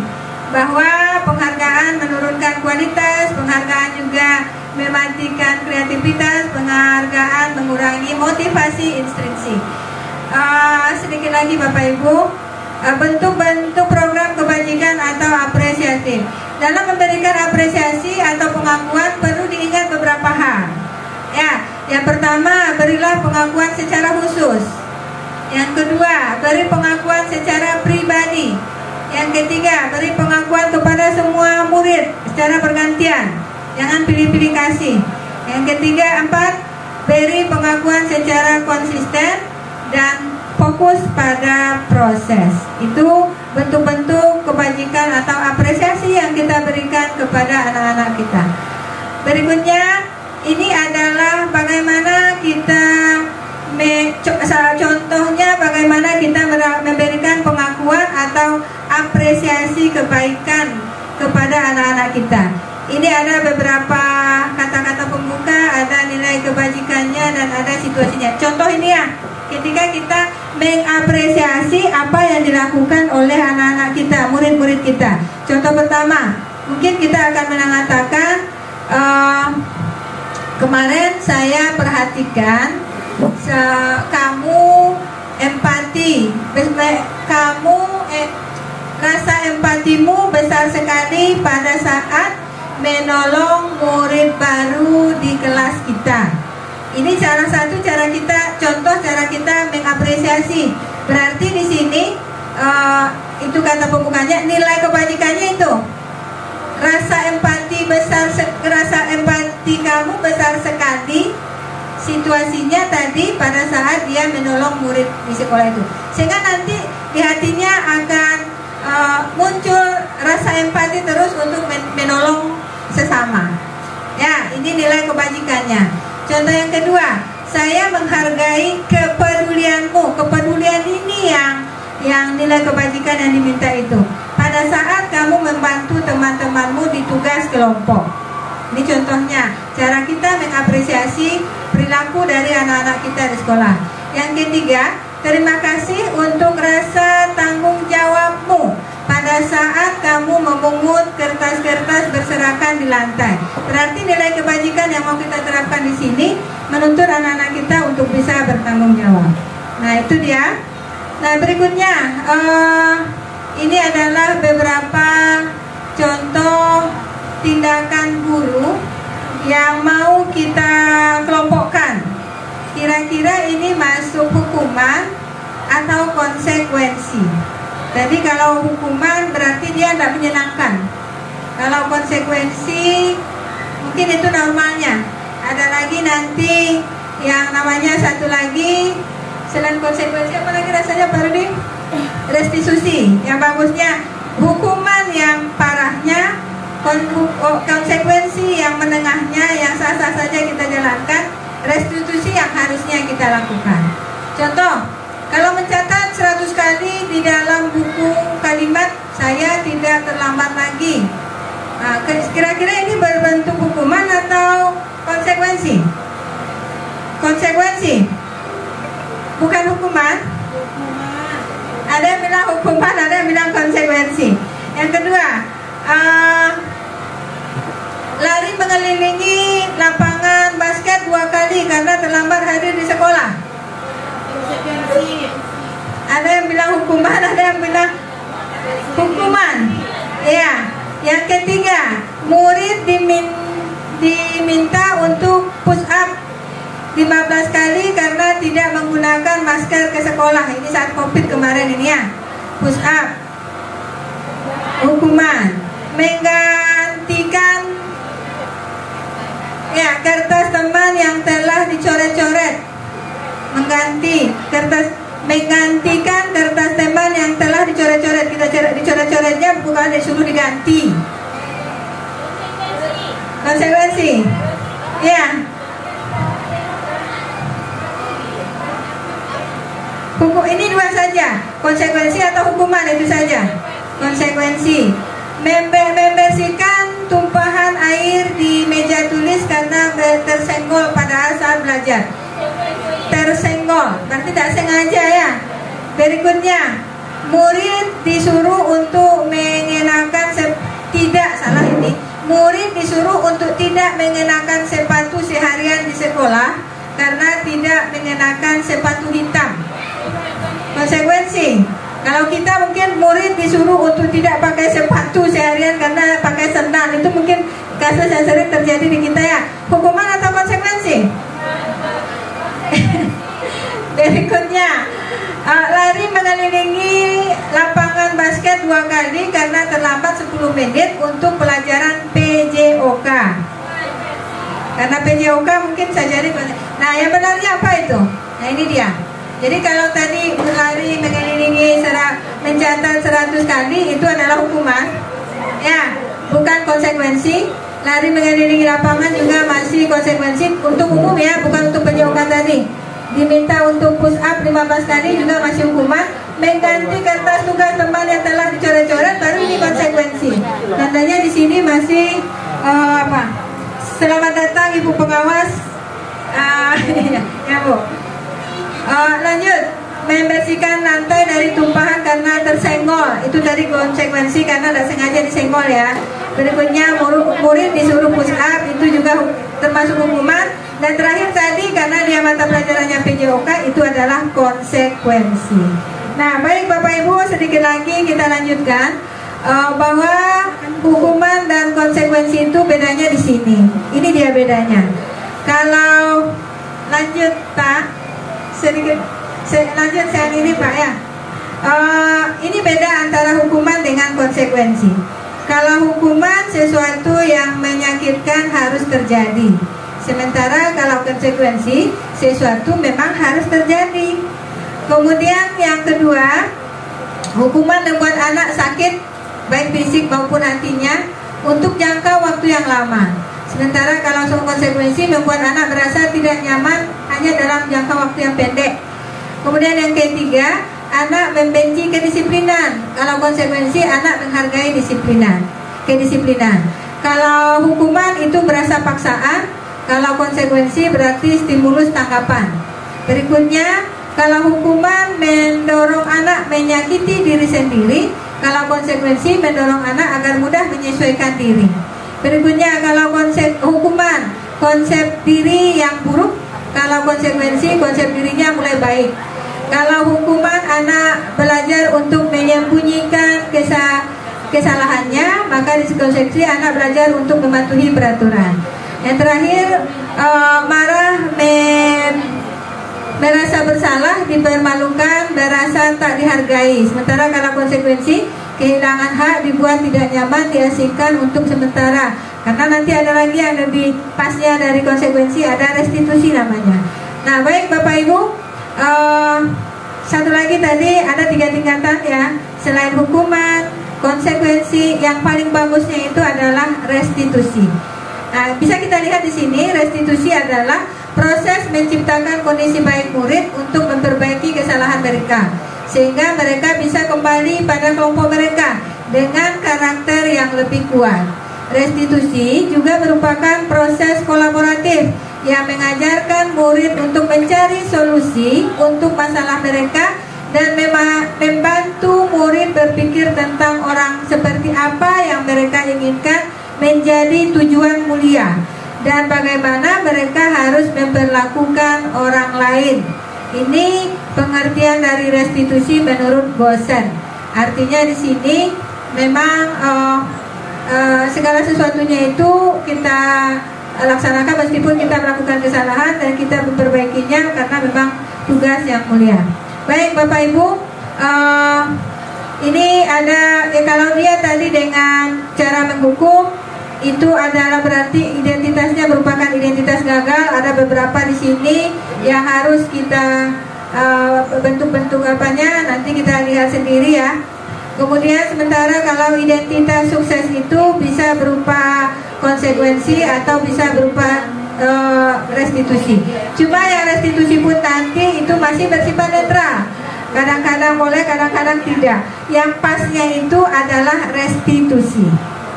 bahwa penghargaan menurunkan kualitas, penghargaan juga mematikan kreativitas, penghargaan mengurangi motivasi intrinsik. Sedikit lagi Bapak Ibu, bentuk-bentuk program kebajikan atau apresiatif. Dalam memberikan apresiasi atau pengakuan perlu diingat beberapa hal. Ya, yang pertama, berilah pengakuan secara khusus. Yang kedua, beri pengakuan secara pribadi. Yang ketiga, beri pengakuan kepada semua murid secara bergantian. Jangan pilih-pilih kasih. Yang ketiga, 4, beri pengakuan secara konsisten dan fokus pada proses. Itu bentuk-bentuk kebajikan atau apresiasi yang kita berikan kepada anak-anak kita. Berikutnya, ini adalah bagaimana kita contohnya bagaimana kita memberikan pengakuan atau apresiasi kebaikan kepada anak-anak kita. Ini ada beberapa kata-kata pembuka, ada nilai kebajikannya, dan ada situasinya. Contoh ini ya, ketika kita mengapresiasi apa yang dilakukan oleh anak-anak kita, murid-murid kita. Contoh pertama, mungkin kita akan mengatakan, kemarin saya perhatikan kamu empati, rasa empatimu besar sekali pada saat menolong murid baru di kelas kita. Ini salah satu cara kita, contoh cara kita mengapresiasi. Berarti di sini itu kata pembukanya, nilai kebajikannya itu rasa empati kamu besar sekali. Situasinya tadi pada saat dia menolong murid di sekolah itu, sehingga nanti di hatinya akan muncul rasa empati terus untuk menolong sesama. Ya, ini nilai kebajikannya. Contoh yang kedua, saya menghargai kepedulianmu. Kepedulian ini yang nilai kebajikan yang diminta itu. Pada saat kamu membantu teman-temanmu di tugas kelompok. Ini contohnya, cara kita mengapresiasi perilaku dari anak-anak kita di sekolah. Yang ketiga, terima kasih untuk rasa tanggung jawabmu pada saat kamu memungut kertas-kertas berserakan di lantai. Berarti nilai kebajikan yang mau kita terapkan di sini menuntut anak-anak kita untuk bisa bertanggung jawab. Nah, itu dia. Nah, berikutnya ini adalah beberapa contoh tindakan guru yang mau kita kelompokkan. Kira-kira ini masuk hukuman atau konsekuensi. Jadi kalau hukuman berarti dia tidak menyenangkan. Kalau konsekuensi mungkin itu normalnya. Ada lagi nanti yang namanya satu lagi, selain konsekuensi apa lagi rasanya Pak Rudi? Restitusi. Yang bagusnya hukuman yang parahnya, konsekuensi yang menengahnya, yang sah-sah saja kita jalankan, restitusi yang harusnya kita lakukan. Contoh, kalau mencatat 100 kali di dalam buku kalimat, saya tidak terlambat lagi. Nah, kira-kira ini berbentuk hukuman atau konsekuensi? Konsekuensi, bukan hukuman. Ada yang bilang hukuman, ada yang bilang konsekuensi. Yang kedua, lari mengelilingi lapangan basket 2 kali karena terlambat hadir di sekolah. Ada yang bilang hukuman, ada yang bilang hukuman. Ya. Yang ketiga, murid diminta untuk push up 15 kali karena tidak menggunakan masker ke sekolah. Ini saat COVID kemarin ini ya. Push up, hukuman. Menggantikan ya kertas teman yang telah dicoret-coret. Menggantikan kertas teman yang telah dicoret-coret. Kita dicoret-coretnya bukan disuruh diganti. Konsekuensi. Ya. Hukum ini 2 saja. Konsekuensi atau hukuman, itu saja. Konsekuensi. Membersihkan tumpahan air di meja tulis karena tersenggol pada saat belajar. Tersenggol, berarti tidak sengaja ya. Berikutnya, murid disuruh untuk mengenakan murid disuruh untuk tidak mengenakan sepatu seharian di sekolah karena tidak mengenakan sepatu hitam. Konsekuensi, kalau kita mungkin murid disuruh untuk tidak pakai sepatu seharian karena pakai sandal, itu mungkin kasus yang sering terjadi di kita ya. Hukuman atau konsekuensi? Berikutnya, lari mengelilingi lapangan basket 2 kali karena terlambat 10 menit untuk pelajaran PJOK. Karena PJOK mungkin saja jadi. Nah, yang benarnya apa itu? Nah, ini dia. Jadi kalau tadi berlari mengelilingi mencatat 100 kali itu adalah hukuman. Ya, bukan konsekuensi. Lari mengelilingi lapangan juga masih konsekuensi untuk umum ya, bukan untuk PJOK tadi. diminta untuk push up 15 kali juga masih hukuman. Mengganti kertas tugas teman yang telah dicoret-coret baru ini konsekuensi. Tandanya di sini masih selamat datang Ibu pengawas. Ya Bu. Lanjut, membersihkan lantai dari tumpahan karena tersenggol. Itu tadi konsekuensi karena tidak sengaja disenggol ya. Berikutnya murid disuruh push up, itu juga termasuk hukuman. Dan terakhir tadi karena dia mata pelajarannya PJOK, itu adalah konsekuensi. Nah, baik Bapak Ibu, sedikit lagi kita lanjutkan bahwa hukuman dan konsekuensi itu bedanya di sini. Ini dia bedanya. Kalau lanjut Pak, lanjut saya ini Pak ya. Ini beda antara hukuman dengan konsekuensi. Kalau hukuman sesuatu yang menyakitkan harus terjadi. Sementara kalau konsekuensi sesuatu memang harus terjadi. Kemudian yang kedua, hukuman membuat anak sakit baik fisik maupun hatinya untuk jangka waktu yang lama. Sementara kalau konsekuensi membuat anak merasa tidak nyaman hanya dalam jangka waktu yang pendek. Kemudian yang ketiga, anak membenci kedisiplinan. Kalau konsekuensi anak menghargai kedisiplinan. Kalau hukuman itu berasa paksaan, kalau konsekuensi berarti stimulus tanggapan. Berikutnya, kalau hukuman mendorong anak menyakiti diri sendiri, kalau konsekuensi mendorong anak agar mudah menyesuaikan diri. Berikutnya, kalau hukuman konsep diri yang buruk, kalau konsekuensi konsep dirinya mulai baik. Kalau hukuman anak belajar untuk menyembunyikan kesalahannya, maka di konsekuensi anak belajar untuk mematuhi peraturan. Yang terakhir, merasa bersalah, dipermalukan, merasa tak dihargai. Sementara kalau konsekuensi, kehilangan hak, dibuat tidak nyaman, diasingkan untuk sementara. Karena nanti ada lagi yang lebih pasnya dari konsekuensi, ada restitusi namanya. Nah, baik Bapak Ibu, satu lagi tadi ada 3 tingkatan ya. Selain hukuman, konsekuensi, yang paling bagusnya itu adalah restitusi. Nah, bisa kita lihat di sini, restitusi adalah proses menciptakan kondisi baik murid untuk memperbaiki kesalahan mereka, sehingga mereka bisa kembali pada kelompok mereka dengan karakter yang lebih kuat. Restitusi juga merupakan proses kolaboratif yang mengajarkan murid untuk mencari solusi untuk masalah mereka dan membantu murid berpikir tentang orang seperti apa yang mereka inginkan menjadi tujuan mulia, dan bagaimana mereka harus memperlakukan orang lain. Ini pengertian dari restitusi menurut Gosen. Artinya di sini memang segala sesuatunya itu kita laksanakan meskipun kita melakukan kesalahan dan kita memperbaikinya karena memang tugas yang mulia. Baik Bapak Ibu, ini ada kalau dia tadi dengan cara menghukum itu adalah berarti identitasnya merupakan identitas gagal. Ada beberapa di sini yang harus kita bentuk-bentuk apanya nanti kita lihat sendiri ya. Kemudian sementara kalau identitas sukses itu bisa berupa konsekuensi atau bisa berupa restitusi. Cuma yang restitusi pun nanti itu masih bersifat netral. Kadang-kadang boleh, kadang-kadang tidak. Yang pasnya itu adalah restitusi.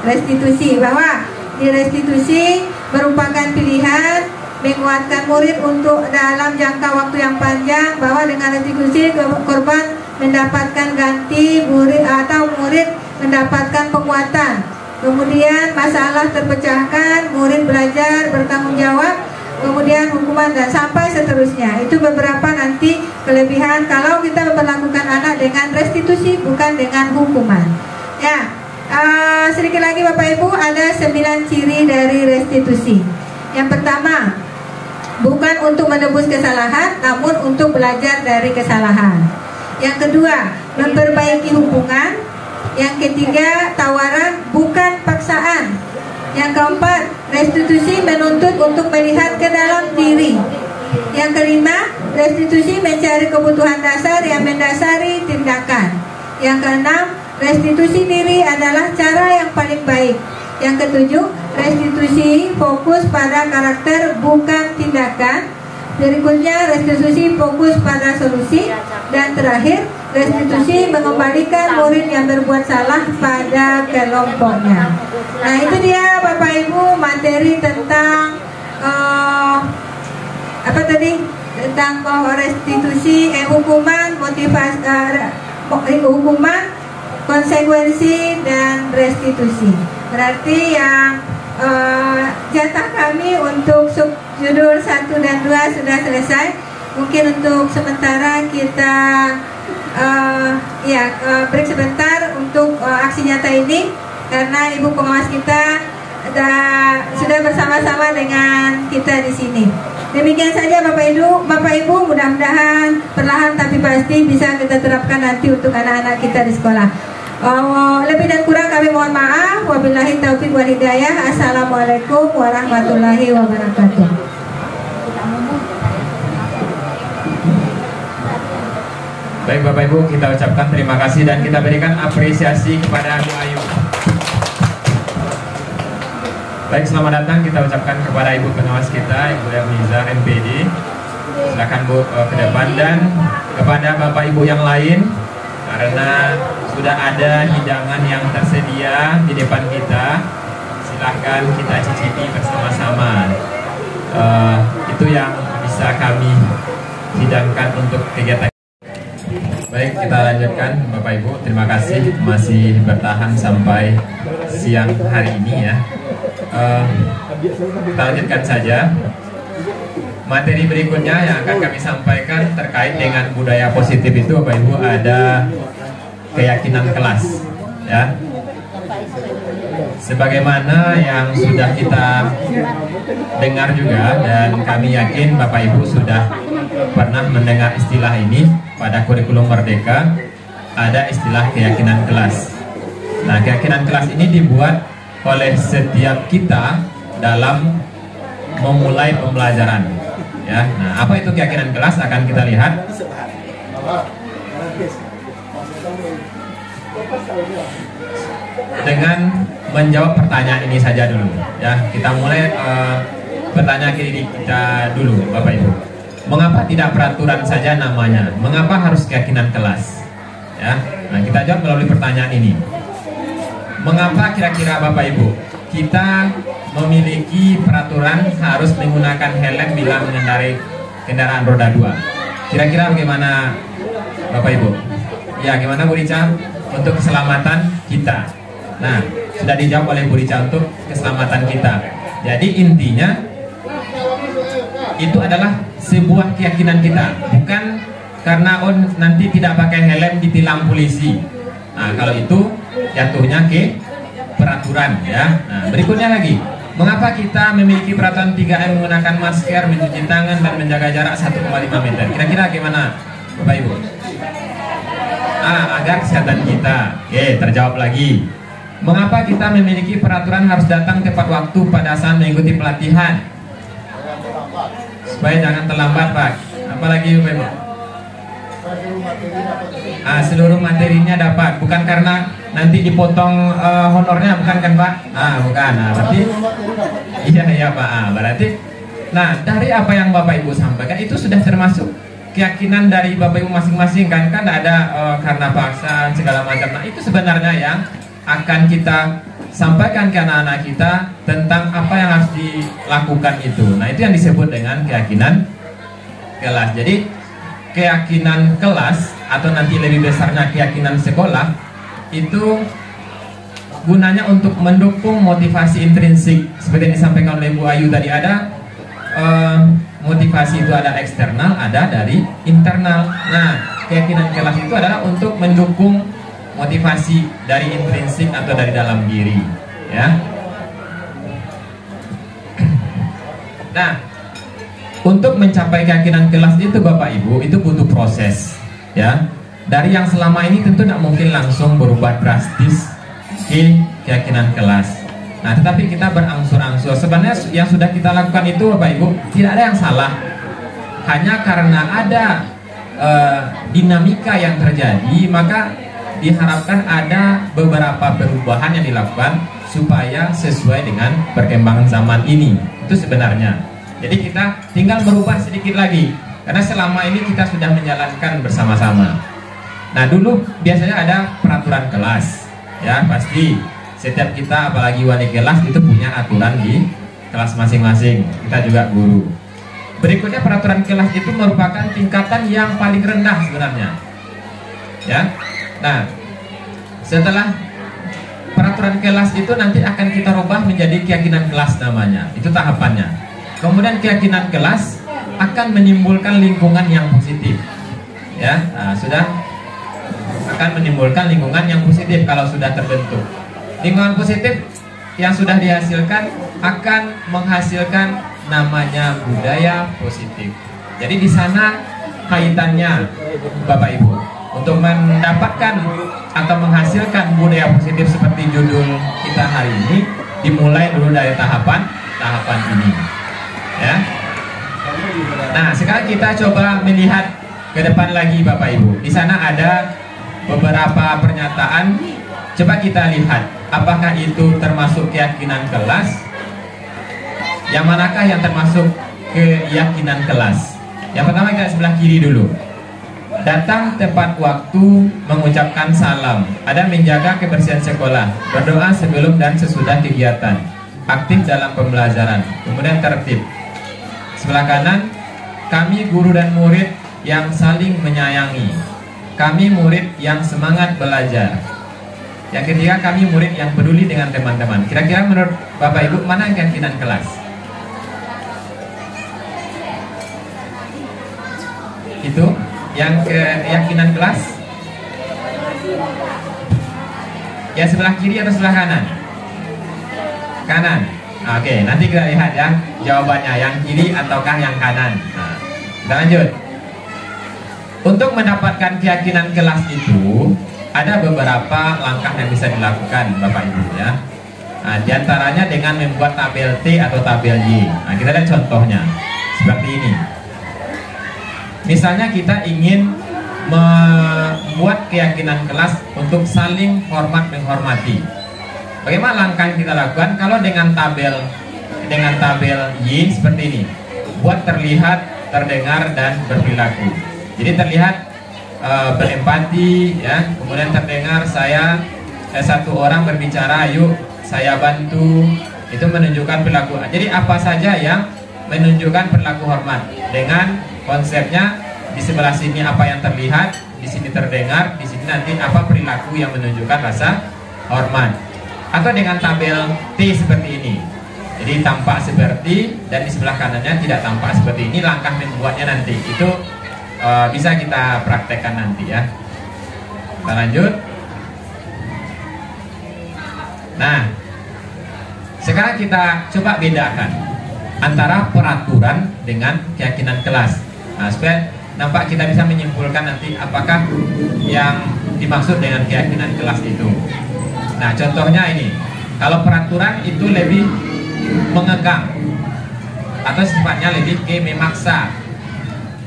Restitusi, bahwa di restitusi merupakan pilihan menguatkan murid untuk dalam jangka waktu yang panjang, bahwa dengan restitusi korban mendapatkan ganti murid atau murid mendapatkan penguatan. Kemudian masalah terpecahkan, murid belajar bertanggung jawab, kemudian hukuman dan sampai seterusnya. Itu beberapa nanti kelebihan kalau kita memperlakukan anak dengan restitusi bukan dengan hukuman. Ya. Sedikit lagi Bapak Ibu, ada 9 ciri dari restitusi. Yang pertama, bukan untuk menebus kesalahan, namun untuk belajar dari kesalahan. Yang kedua, memperbaiki hubungan. Yang ketiga, tawaran bukan paksaan. Yang keempat, restitusi menuntut untuk melihat ke dalam diri. Yang kelima, restitusi mencari kebutuhan dasar yang mendasari tindakan. Yang keenam, restitusi diri adalah cara yang paling baik. Yang ketujuh, restitusi fokus pada karakter bukan tindakan. Berikutnya restitusi fokus pada solusi, dan terakhir restitusi mengembalikan murid yang berbuat salah pada kelompoknya. Nah, itu dia Bapak Ibu materi tentang tentang restitusi, hukuman, motivasi, hukuman, konsekuensi, dan restitusi. Berarti yang jatah kami untuk subjudul 1 dan 2 sudah selesai. Mungkin untuk sementara kita break sebentar untuk aksi nyata ini, karena Ibu Pengawas kita sudah bersama-sama dengan kita di sini. Demikian saja Bapak Ibu, mudah-mudahan perlahan tapi pasti bisa kita terapkan nanti untuk anak-anak kita di sekolah. Lebih dan kurang kami mohon maaf. Wabillahi taufiq wal hidayah. Assalamualaikum warahmatullahi wabarakatuh. Baik Bapak Ibu, kita ucapkan terima kasih dan kita berikan apresiasi kepada Bu Ayu. Baik, selamat datang kita ucapkan kepada Ibu Pengawas kita, Ibu Erniza MPD. Silakan Bu ke depan, dan kepada Bapak Ibu yang lain, karena sudah ada hidangan yang tersedia di depan kita, silahkan kita cicipi bersama-sama. Itu yang bisa kami hidangkan untuk kegiatan. Baik, kita lanjutkan Bapak Ibu. Terima kasih masih bertahan sampai siang hari ini ya. Kita lanjutkan saja. Materi berikutnya yang akan kami sampaikan terkait dengan budaya positif itu Bapak Ibu, ada keyakinan kelas ya. Sebagaimana yang sudah kita dengar juga, dan kami yakin Bapak Ibu sudah pernah mendengar istilah ini pada kurikulum Merdeka, ada istilah keyakinan kelas. Nah, keyakinan kelas ini dibuat oleh setiap kita dalam memulai pembelajaran ya. Nah, apa itu keyakinan kelas akan kita lihat. Dengan menjawab pertanyaan ini saja dulu ya. Kita mulai pertanyaan ini kita dulu Bapak Ibu. Mengapa tidak peraturan saja namanya? Mengapa harus keyakinan kelas? Ya. Nah, kita jawab melalui pertanyaan ini. Mengapa kira-kira Bapak Ibu kita memiliki peraturan harus menggunakan helm bila mengendarai kendaraan roda 2? Kira-kira bagaimana Bapak Ibu? Ya, gimana Bu Rica? Untuk keselamatan kita. Nah, sudah dijawab oleh Bu Rica untuk keselamatan kita. Jadi intinya itu adalah sebuah keyakinan kita, bukan karena nanti tidak pakai helm ditilang polisi. Nah, kalau itu jatuhnya ke peraturan ya. Nah, berikutnya lagi, mengapa kita memiliki peraturan 3M menggunakan masker, mencuci tangan, dan menjaga jarak 1,5 meter? Kira-kira gimana Bapak Ibu? Agar kesehatan kita. Oke, terjawab lagi. Mengapa kita memiliki peraturan harus datang tepat waktu pada saat mengikuti pelatihan? Supaya jangan terlambat Pak. Apalagi Bapak Ibu? Seluruh materinya dapat, bukan karena nanti dipotong honornya, bukan kan Pak? Bukan. Nah, berarti iya Pak. Berarti dari apa yang Bapak Ibu sampaikan itu sudah termasuk keyakinan dari Bapak Ibu masing-masing kan ada karena paksa segala macam. Nah, itu sebenarnya yang akan kita sampaikan ke anak-anak kita tentang apa yang harus dilakukan itu. Nah, itu yang disebut dengan keyakinan kelas. Jadi keyakinan kelas atau nanti lebih besarnya keyakinan sekolah itu gunanya untuk mendukung motivasi intrinsik seperti yang disampaikan oleh Bu Ayu tadi. Ada motivasi itu ada eksternal, ada dari internal. Nah, keyakinan kelas itu adalah untuk mendukung motivasi dari intrinsik atau dari dalam diri ya. Nah, untuk mencapai keyakinan kelas itu Bapak Ibu itu butuh proses ya. Dari yang selama ini tentu tidak mungkin langsung berubah drastis ke keyakinan kelas. Nah, tetapi kita berangsur-angsur. Sebenarnya yang sudah kita lakukan itu Bapak Ibu tidak ada yang salah. Hanya karena ada dinamika yang terjadi, maka diharapkan ada beberapa perubahan yang dilakukan supaya sesuai dengan perkembangan zaman ini. Itu sebenarnya. Jadi kita tinggal berubah sedikit lagi, karena selama ini kita sudah menjalankan bersama-sama. Nah, dulu biasanya ada peraturan kelas, ya pasti setiap kita, apalagi wali kelas itu punya aturan di kelas masing-masing. Kita juga guru. Berikutnya peraturan kelas itu merupakan tingkatan yang paling rendah sebenarnya, ya. Nah, setelah peraturan kelas itu nanti akan kita rubah menjadi keyakinan kelas namanya. Itu tahapannya. Kemudian keyakinan kelas akan menimbulkan lingkungan yang positif, ya. Nah, sudah akan menimbulkan lingkungan yang positif kalau sudah terbentuk. Lingkungan positif yang sudah dihasilkan akan menghasilkan namanya budaya positif. Jadi di sana kaitannya Bapak Ibu untuk mendapatkan atau menghasilkan budaya positif seperti judul kita hari ini, dimulai dulu dari tahapan ini, ya. Nah, sekarang kita coba melihat ke depan lagi Bapak Ibu. Di sana ada beberapa pernyataan. Coba kita lihat apakah itu termasuk keyakinan kelas. Yang manakah yang termasuk keyakinan kelas? Yang pertama kita sebelah kiri dulu. Datang tepat waktu, mengucapkan salam. Ada menjaga kebersihan sekolah, berdoa sebelum dan sesudah kegiatan, aktif dalam pembelajaran, kemudian tertib. Sebelah kanan, kami guru dan murid yang saling menyayangi. Kami murid yang semangat belajar. Yang ketiga, kami murid yang peduli dengan teman-teman. Kira-kira menurut Bapak Ibu mana keyakinan kelas? Itu yang keyakinan kelas. Yang sebelah kiri atau sebelah kanan? Kanan. Oke, nanti kita lihat ya jawabannya, yang kiri ataukah yang kanan. Nah, kita lanjut. Untuk mendapatkan keyakinan kelas itu ada beberapa langkah yang bisa dilakukan Bapak Ibu, ya. Nah, diantaranya dengan membuat tabel T atau tabel Y. Nah, kita lihat contohnya seperti ini. Misalnya kita ingin membuat keyakinan kelas untuk saling hormat menghormati. Bagaimana langkah yang kita lakukan? Kalau dengan tabel Y seperti ini, buat terlihat, terdengar dan berperilaku. Jadi terlihat berempati, ya. Kemudian terdengar satu orang berbicara, yuk saya bantu. Itu menunjukkan perilaku. Jadi apa saja yang menunjukkan perilaku hormat, dengan konsepnya di sebelah sini apa yang terlihat, di sini terdengar, di sini nanti apa perilaku yang menunjukkan rasa hormat. Atau dengan tabel T seperti ini. Jadi tampak seperti, dan di sebelah kanannya tidak tampak seperti ini. Langkah membuatnya nanti itu bisa kita praktekkan nanti, ya. Kita lanjut. Nah, sekarang kita coba bedakan antara peraturan dengan keyakinan kelas. Nah, supaya nampak kita bisa menyimpulkan nanti apakah yang dimaksud dengan keyakinan kelas itu. Nah, contohnya ini. Kalau peraturan itu lebih mengekang atau sifatnya lebih ke memaksa.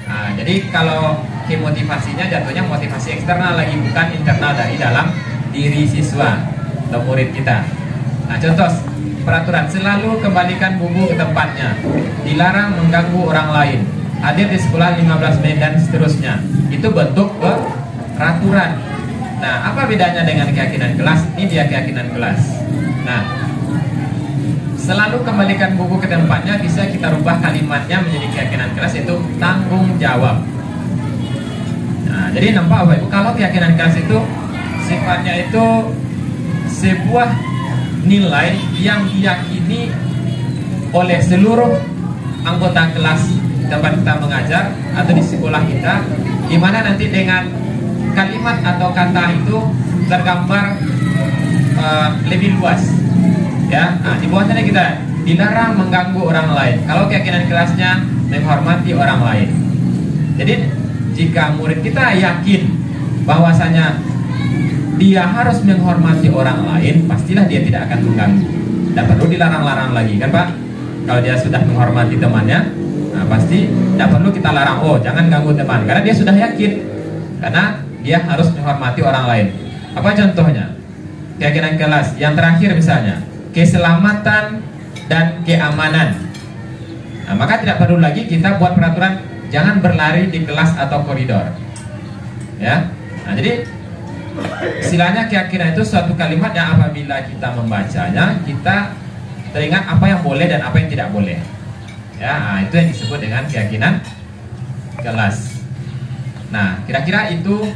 Nah, jadi kalau ke motivasinya jatuhnya motivasi eksternal lagi, bukan internal dari dalam diri siswa atau murid kita. Nah, contoh peraturan: selalu kembalikan buku ke tempatnya, dilarang mengganggu orang lain, hadir di sekolah 15 menit dan seterusnya. Itu bentuk peraturan. Nah, apa bedanya dengan keyakinan kelas? Ini dia keyakinan kelas. Nah, selalu kembalikan buku ke tempatnya bisa kita rubah kalimatnya menjadi keyakinan kelas, itu tanggung jawab. Nah, jadi nampak Bapak Ibu, kalau keyakinan kelas itu sifatnya itu sebuah nilai yang diyakini oleh seluruh anggota kelas tempat kita mengajar atau di sekolah kita, di mana nanti dengan kalimat atau kata itu tergambar lebih luas, ya. Nah, di bawahnya kita dilarang mengganggu orang lain. Kalau keyakinan kelasnya menghormati orang lain. Jadi jika murid kita yakin bahwasanya dia harus menghormati orang lain, pastilah dia tidak akan mengganggu. Tidak perlu dilarang-larang lagi, kan Pak? Kalau dia sudah menghormati temannya, nah pasti tidak perlu kita larang, oh jangan ganggu teman, karena dia sudah yakin, karena dia harus menghormati orang lain. Apa contohnya? Keyakinan kelas yang terakhir misalnya, keselamatan dan keamanan. Nah, maka tidak perlu lagi kita buat peraturan jangan berlari di kelas atau koridor. Ya. Nah, jadi istilahnya keyakinan itu suatu kalimat yang apabila kita membacanya, kita teringat apa yang boleh dan apa yang tidak boleh. Ya, nah, itu yang disebut dengan keyakinan kelas. Nah, kira-kira itu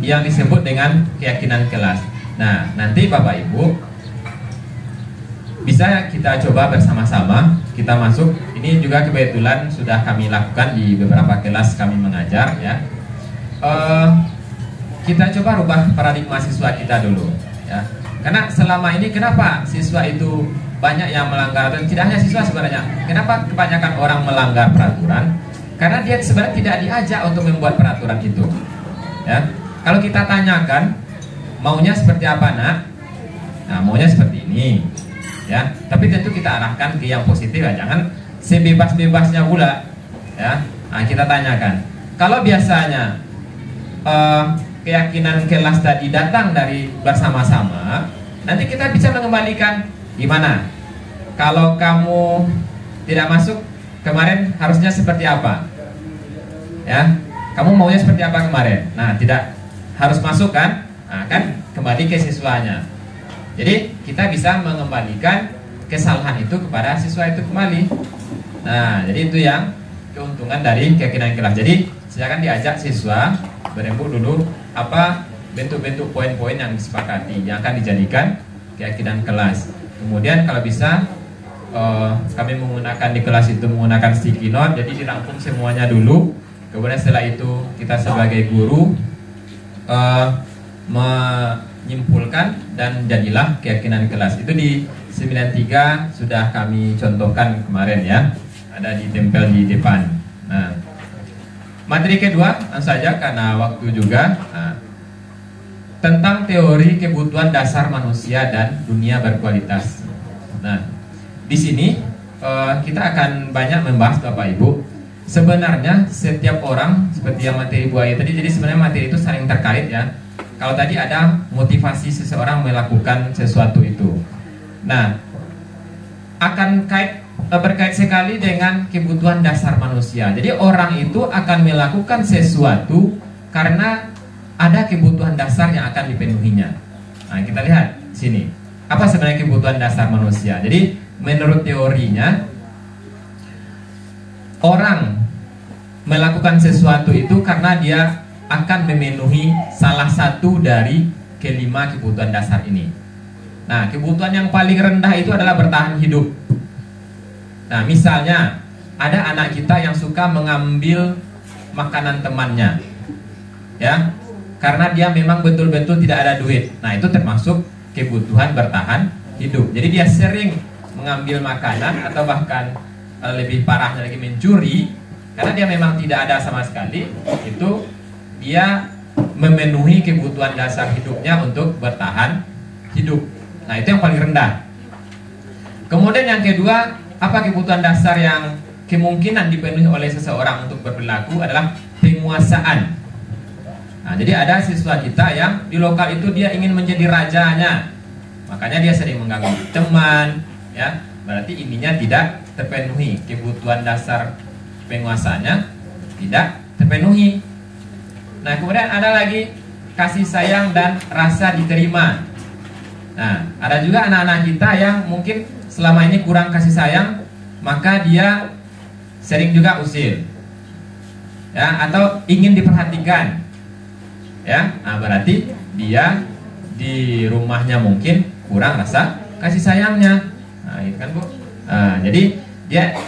yang disebut dengan keyakinan kelas. Nah, nanti Bapak Ibu bisa kita coba bersama-sama, kita masuk. Ini juga kebetulan sudah kami lakukan di beberapa kelas kami mengajar, ya. Kita coba rubah paradigma siswa kita dulu, ya. Karena selama ini kenapa siswa itu banyak yang melanggar, dan tidak hanya siswa sebenarnya. Kenapa kebanyakan orang melanggar peraturan? Karena dia sebenarnya tidak diajak untuk membuat peraturan itu, ya. Kalau kita tanyakan maunya seperti apa, Nak? Nah, maunya seperti ini, ya. Tapi tentu kita arahkan ke yang positif, ya. Jangan sebebas-bebasnya pula, ya. Nah, kita tanyakan. Kalau biasanya keyakinan kelas tadi datang dari bersama-sama, nanti kita bisa mengembalikan gimana? Kalau kamu tidak masuk kemarin harusnya seperti apa? Ya, kamu maunya seperti apa kemarin? Nah, tidak harus masuk kan? Nah, kan kembali ke siswanya. Jadi kita bisa mengembalikan kesalahan itu kepada siswa itu kembali. Nah, jadi itu yang keuntungan dari keyakinan kelas. Jadi silakan diajak siswa berembuk dulu apa bentuk-bentuk poin-poin yang disepakati yang akan dijadikan keyakinan kelas. Kemudian kalau bisa kami menggunakan di kelas itu menggunakan sticky note, jadi dirangkum semuanya dulu. Kemudian setelah itu kita sebagai guru menyimpulkan dan jadilah keyakinan kelas. Itu di 93 sudah kami contohkan kemarin, ya. Ada ditempel di depan. Nah, materi kedua saja karena waktu juga. Nah, tentang teori kebutuhan dasar manusia dan dunia berkualitas. Nah, di sini kita akan banyak membahas Bapak Ibu. Sebenarnya setiap orang seperti yang materi Bu Ayu tadi, jadi sebenarnya materi itu saling terkait, ya. Kalau tadi ada motivasi seseorang melakukan sesuatu itu. Nah, akan berkait sekali dengan kebutuhan dasar manusia. Jadi orang itu akan melakukan sesuatu karena ada kebutuhan dasar yang akan dipenuhinya. Nah, kita lihat sini. Apa sebenarnya kebutuhan dasar manusia? Jadi menurut teorinya, orang melakukan sesuatu itu karena dia akan memenuhi salah satu dari kelima kebutuhan dasar ini. Nah, kebutuhan yang paling rendah itu adalah bertahan hidup. Nah, misalnya ada anak kita yang suka mengambil makanan temannya, ya, karena dia memang betul-betul tidak ada duit. Nah, itu termasuk kebutuhan bertahan hidup. Jadi dia sering mengambil makanan atau bahkan lebih parahnya lagi mencuri karena dia memang tidak ada sama sekali. Itu dia memenuhi kebutuhan dasar hidupnya untuk bertahan hidup. Nah, itu yang paling rendah. Kemudian yang kedua, apa kebutuhan dasar yang kemungkinan dipenuhi oleh seseorang untuk berperilaku adalah penguasaan. Nah, jadi ada siswa kita yang di lokal itu dia ingin menjadi rajanya, makanya dia sering mengganggu teman, ya. Berarti ininya tidak terpenuhi, kebutuhan dasar penguasaannya tidak terpenuhi. Nah, kemudian ada lagi kasih sayang dan rasa diterima. Nah, ada juga anak-anak kita yang mungkin selama ini kurang kasih sayang, maka dia sering juga usil, ya, atau ingin diperhatikan, ya. Nah, berarti dia di rumahnya mungkin kurang rasa kasih sayangnya. Nah, itu kan, Bu. Nah, jadi dia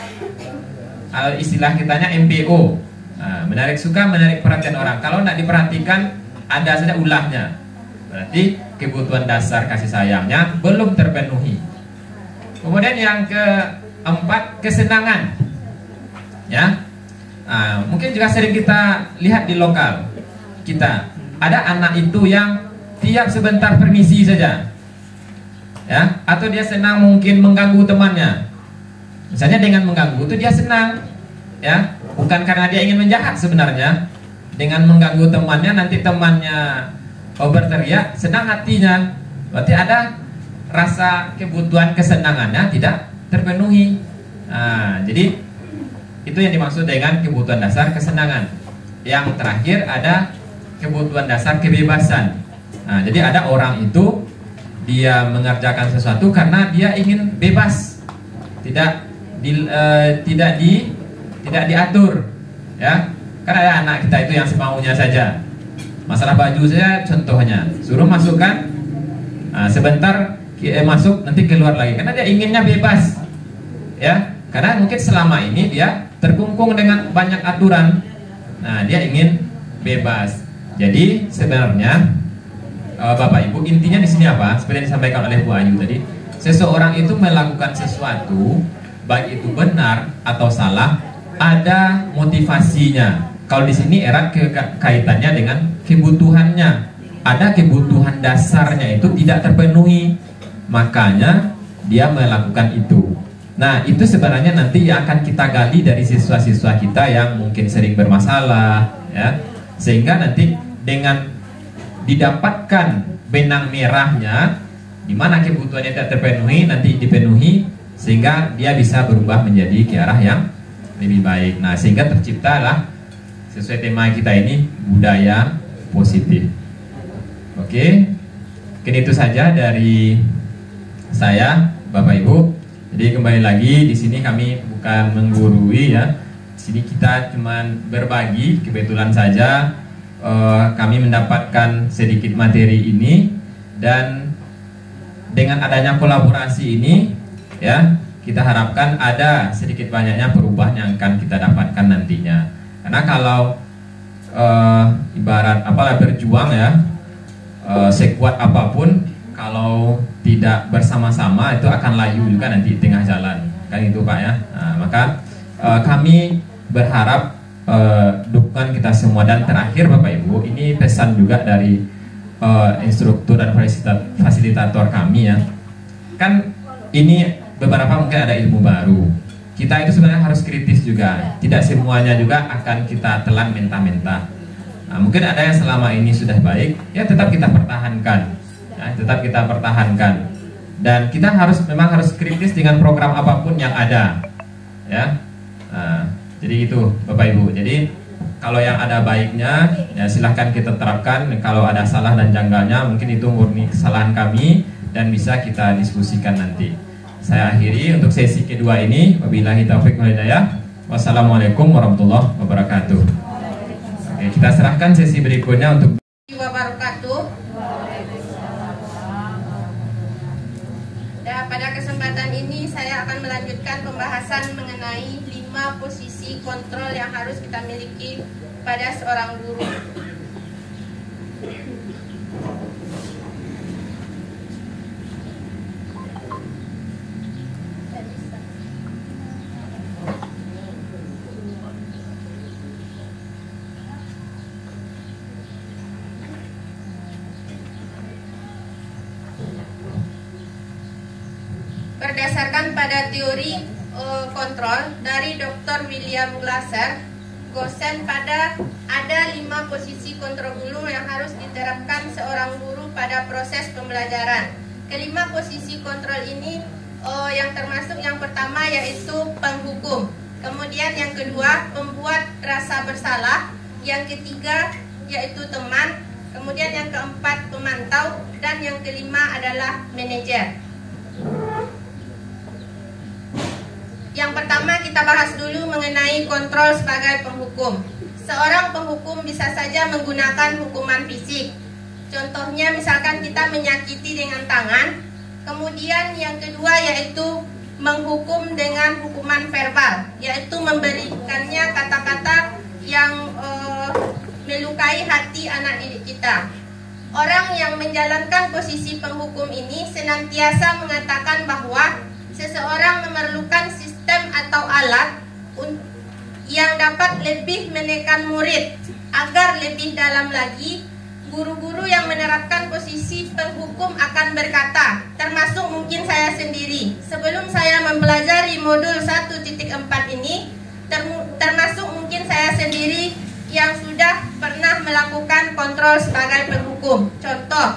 istilah kitanya MPO. Nah, suka menarik perhatian orang. Kalau tidak diperhatikan, ada saja ulahnya. Berarti kebutuhan dasar kasih sayangnya belum terpenuhi. Kemudian yang keempat, kesenangan, ya. Nah, mungkin juga sering kita lihat di lokal kita. Ada anak itu yang tiap sebentar permisi saja, ya, atau dia senang mungkin mengganggu temannya. Misalnya dengan mengganggu itu dia senang, ya, bukan karena dia ingin menjahat sebenarnya. Dengan mengganggu temannya, nanti temannya berteriak, senang hatinya. Berarti ada rasa kebutuhan kesenangannya tidak terpenuhi. Nah, jadi itu yang dimaksud dengan kebutuhan dasar kesenangan. Yang terakhir ada kebutuhan dasar kebebasan. Nah, jadi ada orang itu dia mengerjakan sesuatu karena dia ingin bebas, tidak diatur, ya. Kan ada anak kita itu yang semaunya saja. Masalah baju saya contohnya, suruh masukkan, nah, sebentar masuk nanti keluar lagi, karena dia inginnya bebas, ya. Karena mungkin selama ini dia terkungkung dengan banyak aturan. Nah, dia ingin bebas. Jadi sebenarnya Bapak Ibu, intinya di sini apa? Seperti yang disampaikan oleh Bu Ayu tadi, seseorang itu melakukan sesuatu, baik itu benar atau salah, ada motivasinya. Kalau di sini erat kaitannya dengan kebutuhannya. Ada kebutuhan dasarnya itu tidak terpenuhi, makanya dia melakukan itu. Nah, itu sebenarnya nanti yang akan kita gali dari siswa-siswa kita yang mungkin sering bermasalah, ya. Sehingga nanti dengan didapatkan benang merahnya, di mana kebutuhannya tidak terpenuhi, nanti dipenuhi, sehingga dia bisa berubah menjadi ke arah yang lebih baik. Nah, sehingga terciptalah sesuai tema kita ini, budaya positif. Oke, mungkin itu saja dari saya, Bapak Ibu. Jadi kembali lagi, di sini kami bukan menggurui, ya. Di sini kita cuman berbagi. Kebetulan saja kami mendapatkan sedikit materi ini, dan dengan adanya kolaborasi ini, ya, kita harapkan ada sedikit banyaknya perubahan yang akan kita dapatkan nantinya. Karena kalau ibarat apalah berjuang, ya, sekuat apapun, kalau tidak bersama-sama itu akan layu juga nanti di tengah jalan, kan itu Pak, ya. Nah, maka kami berharap dukungan kita semua. Dan terakhir Bapak Ibu, ini pesan juga dari instruktur dan fasilitator kami, ya. Kan ini beberapa mungkin ada ilmu baru. Kita itu sebenarnya harus kritis juga. Tidak semuanya juga akan kita telan mentah-mentah. Nah, mungkin ada yang selama ini sudah baik, ya tetap kita pertahankan. Ya, tetap kita pertahankan. Dan kita memang harus kritis dengan program apapun yang ada, ya. Nah, jadi itu Bapak Ibu. Jadi kalau yang ada baiknya, ya silahkan kita terapkan. Kalau ada salah dan janggalnya, mungkin itu murni kesalahan kami dan bisa kita diskusikan nanti. Saya akhiri untuk sesi kedua ini. Wabillahi taufiq wal hidayah. Wassalamualaikum warahmatullahi wabarakatuh. Oke, kita serahkan sesi berikutnya untuk wabarakatuh. Dan pada kesempatan ini saya akan melanjutkan pembahasan mengenai 5 posisi kontrol yang harus kita miliki pada seorang guru. Berdasarkan pada teori kontrol dari Dr. William Glasser, Gosen, ada 5 posisi kontrol guru yang harus diterapkan seorang guru pada proses pembelajaran. Kelima posisi kontrol ini yang termasuk yang pertama yaitu penghukum, kemudian yang kedua pembuat rasa bersalah, yang ketiga yaitu teman, kemudian yang keempat pemantau, dan yang kelima adalah manajer. Yang pertama kita bahas dulu mengenai kontrol sebagai penghukum. Seorang penghukum bisa saja menggunakan hukuman fisik. Contohnya misalkan kita menyakiti dengan tangan. Kemudian yang kedua yaitu menghukum dengan hukuman verbal, yaitu memberikannya kata-kata yang melukai hati anak didik kita. Orang yang menjalankan posisi penghukum ini senantiasa mengatakan bahwa seseorang memerlukan sistem atau alat yang dapat lebih menekan murid agar lebih dalam lagi. Guru-guru yang menerapkan posisi penghukum akan berkata, termasuk mungkin saya sendiri, sebelum saya mempelajari modul 1.4 ini, termasuk mungkin saya sendiri yang sudah pernah melakukan kontrol sebagai penghukum. Contoh,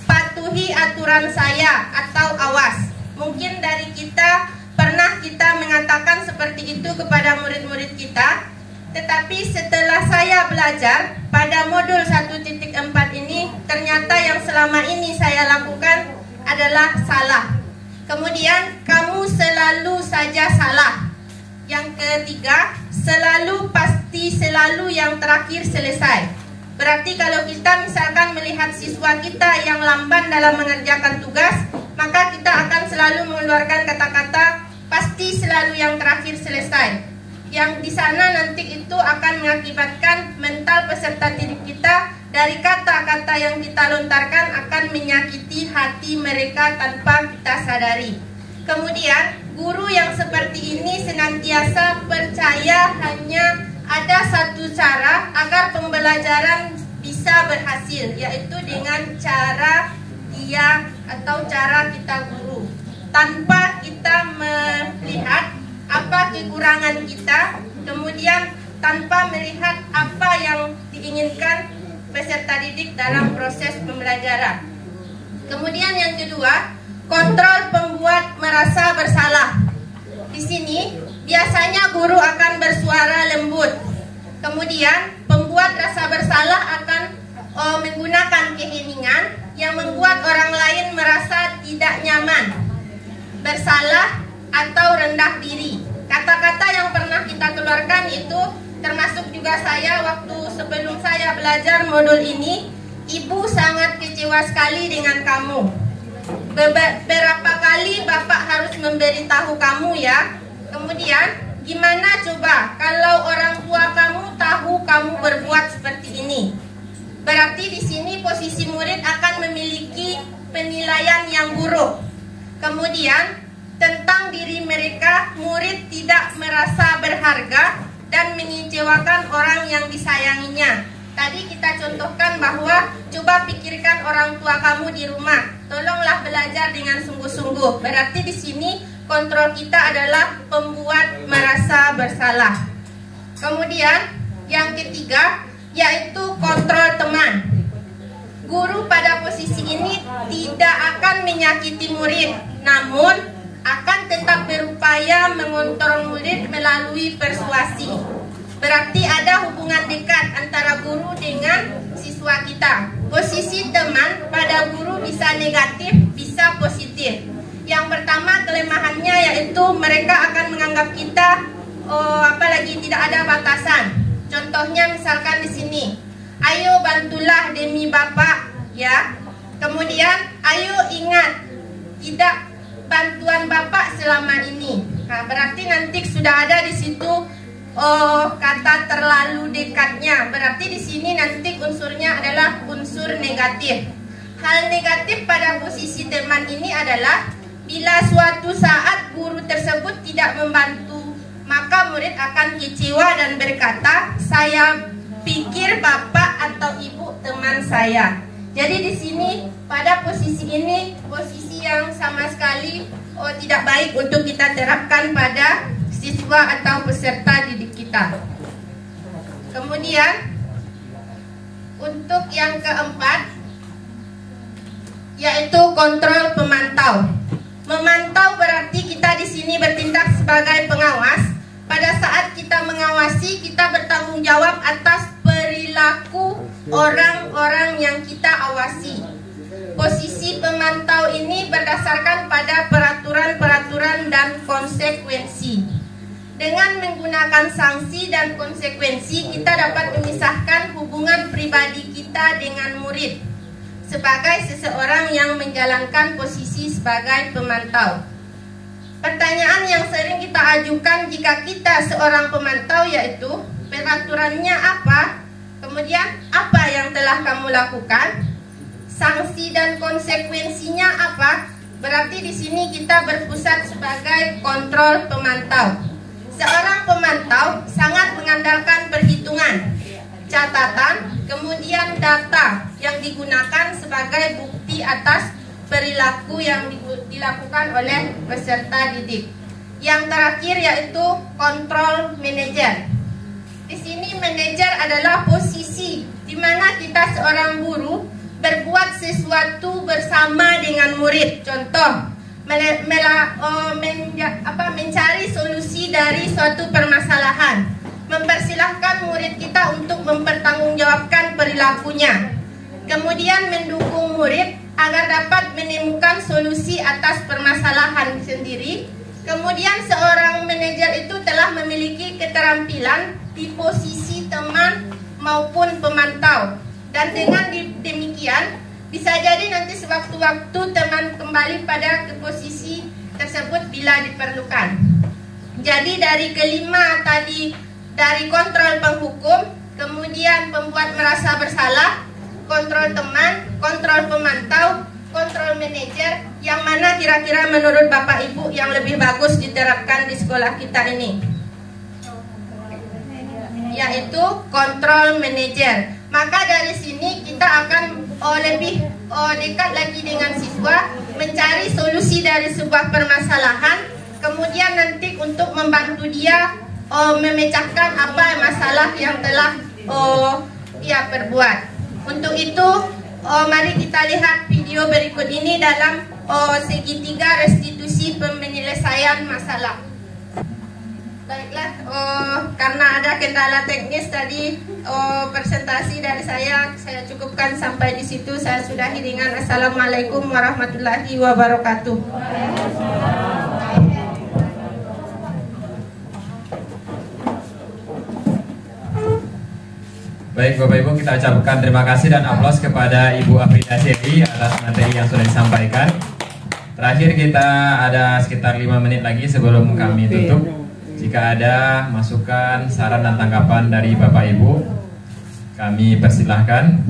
patuhi aturan saya atau awas. Mungkin dari kita pernah kita mengatakan seperti itu kepada murid-murid kita. Tetapi setelah saya belajar pada modul 1.4 ini, ternyata yang selama ini saya lakukan adalah salah. Kemudian kamu selalu saja salah. Yang ketiga, selalu pasti selalu yang terakhir selesai. Berarti kalau kita misalkan melihat siswa kita yang lamban dalam mengerjakan tugas, maka kita akan selalu mengeluarkan kata-kata pasti selalu yang terakhir selesai. Yang di sana nanti itu akan mengakibatkan mental peserta didik kita, dari kata-kata yang kita lontarkan akan menyakiti hati mereka tanpa kita sadari. Kemudian guru yang seperti ini senantiasa percaya hanya ada satu cara agar pembelajaran bisa berhasil, yaitu dengan cara dia atau cara kita guru, tanpa kita melihat apa kekurangan kita, kemudian tanpa melihat apa yang diinginkan peserta didik dalam proses pembelajaran. Kemudian yang kedua, kontrol pembuat merasa bersalah. Di sini biasanya guru akan bersuara lembut. Kemudian pembuat rasa bersalah akan menggunakan keheningan yang membuat orang lain merasa tidak nyaman, bersalah, atau rendah diri. Kata-kata yang pernah kita keluarkan itu termasuk juga saya waktu sebelum saya belajar modul ini. Ibu sangat kecewa sekali dengan kamu. Beberapa kali Bapak harus memberitahu kamu ya. Kemudian gimana coba kalau orang tua kamu tahu kamu berbuat seperti ini? Berarti di sini posisi murid akan memiliki penilaian yang buruk. Kemudian tentang diri mereka, murid tidak merasa berharga dan mengecewakan orang yang disayanginya. Tadi kita contohkan bahwa coba pikirkan orang tua kamu di rumah, tolonglah belajar dengan sungguh-sungguh. Berarti di sini kontrol kita adalah pembuat merasa bersalah. Kemudian yang ketiga yaitu kontrol teman. Guru pada posisi ini tidak akan menyakiti murid, namun akan tetap berupaya mengontrol murid melalui persuasi. Berarti ada hubungan dekat antara guru dengan siswa kita. Posisi teman pada guru bisa negatif, bisa positif. Yang pertama kelemahannya yaitu mereka akan menganggap kita apalagi tidak ada batasan. Contohnya misalkan di sini, ayo bantulah demi Bapak ya. Kemudian ayo ingat tidak bantuan Bapak selama ini. Nah, berarti nanti sudah ada di situ kata terlalu dekatnya. Berarti di sini nanti unsurnya adalah unsur negatif. Hal negatif pada posisi teman ini adalah bila suatu saat guru tersebut tidak membantu, maka murid akan kecewa dan berkata, saya pikir Bapak atau Ibu teman saya. Jadi di sini pada posisi ini posisi yang sama sekali tidak baik untuk kita terapkan pada siswa atau peserta didik kita. Kemudian untuk yang keempat yaitu kontrol pemantau. Memantau berarti kita di sini bertindak sebagai pengawas. Pada saat kita mengawasi, kita bertanggung jawab atas perilaku orang-orang yang kita awasi. Posisi pemantau ini berdasarkan pada peraturan-peraturan dan konsekuensi. Dengan menggunakan sanksi dan konsekuensi, kita dapat memisahkan hubungan pribadi kita dengan murid sebagai seseorang yang menjalankan posisi sebagai pemantau. Pertanyaan yang sering kita ajukan jika kita seorang pemantau yaitu peraturannya apa? Kemudian apa yang telah kamu lakukan? Sanksi dan konsekuensinya apa? Berarti di sini kita berpusat sebagai kontrol pemantau. Seorang pemantau sangat mengandalkan perhitungan, catatan, kemudian data yang digunakan sebagai bukti atas perilaku yang dilakukan oleh peserta didik. Yang terakhir yaitu kontrol manajer. Di sini manajer adalah posisi di mana kita seorang guru berbuat sesuatu bersama dengan murid. Contoh, mencari solusi dari suatu permasalahan, mempersilahkan murid kita untuk mempertanggungjawabkan perilakunya, kemudian mendukung murid agar dapat menemukan solusi atas permasalahan sendiri. Kemudian seorang manajer itu telah memiliki keterampilan di posisi teman maupun pemantau, dan dengan demikian bisa jadi nanti sewaktu-waktu teman kembali pada ke posisi tersebut bila diperlukan. Jadi dari kelima tadi, dari kontrol penghukum, kemudian pembuat merasa bersalah, kontrol teman, kontrol pemantau, kontrol manajer, yang mana kira-kira menurut Bapak Ibu yang lebih bagus diterapkan di sekolah kita ini? Yaitu kontrol manajer. Maka dari sini kita akan lebih dekat lagi dengan siswa, mencari solusi dari sebuah permasalahan, kemudian nanti untuk membantu dia memecahkan apa masalah yang telah dia perbuat. Untuk itu, mari kita lihat video berikut ini dalam segitiga restitusi penyelesaian masalah. Baiklah, karena ada kendala teknis tadi, presentasi dari saya cukupkan sampai di situ. Saya sudahi dengan Assalamualaikum warahmatullahi wabarakatuh. Baik Bapak Ibu, kita ucapkan terima kasih dan aplaus kepada Ibu Afrida Seri atas materi yang sudah disampaikan. Terakhir kita ada sekitar 5 menit lagi sebelum kami tutup. Jika ada masukan, saran dan tanggapan dari Bapak Ibu, kami persilahkan.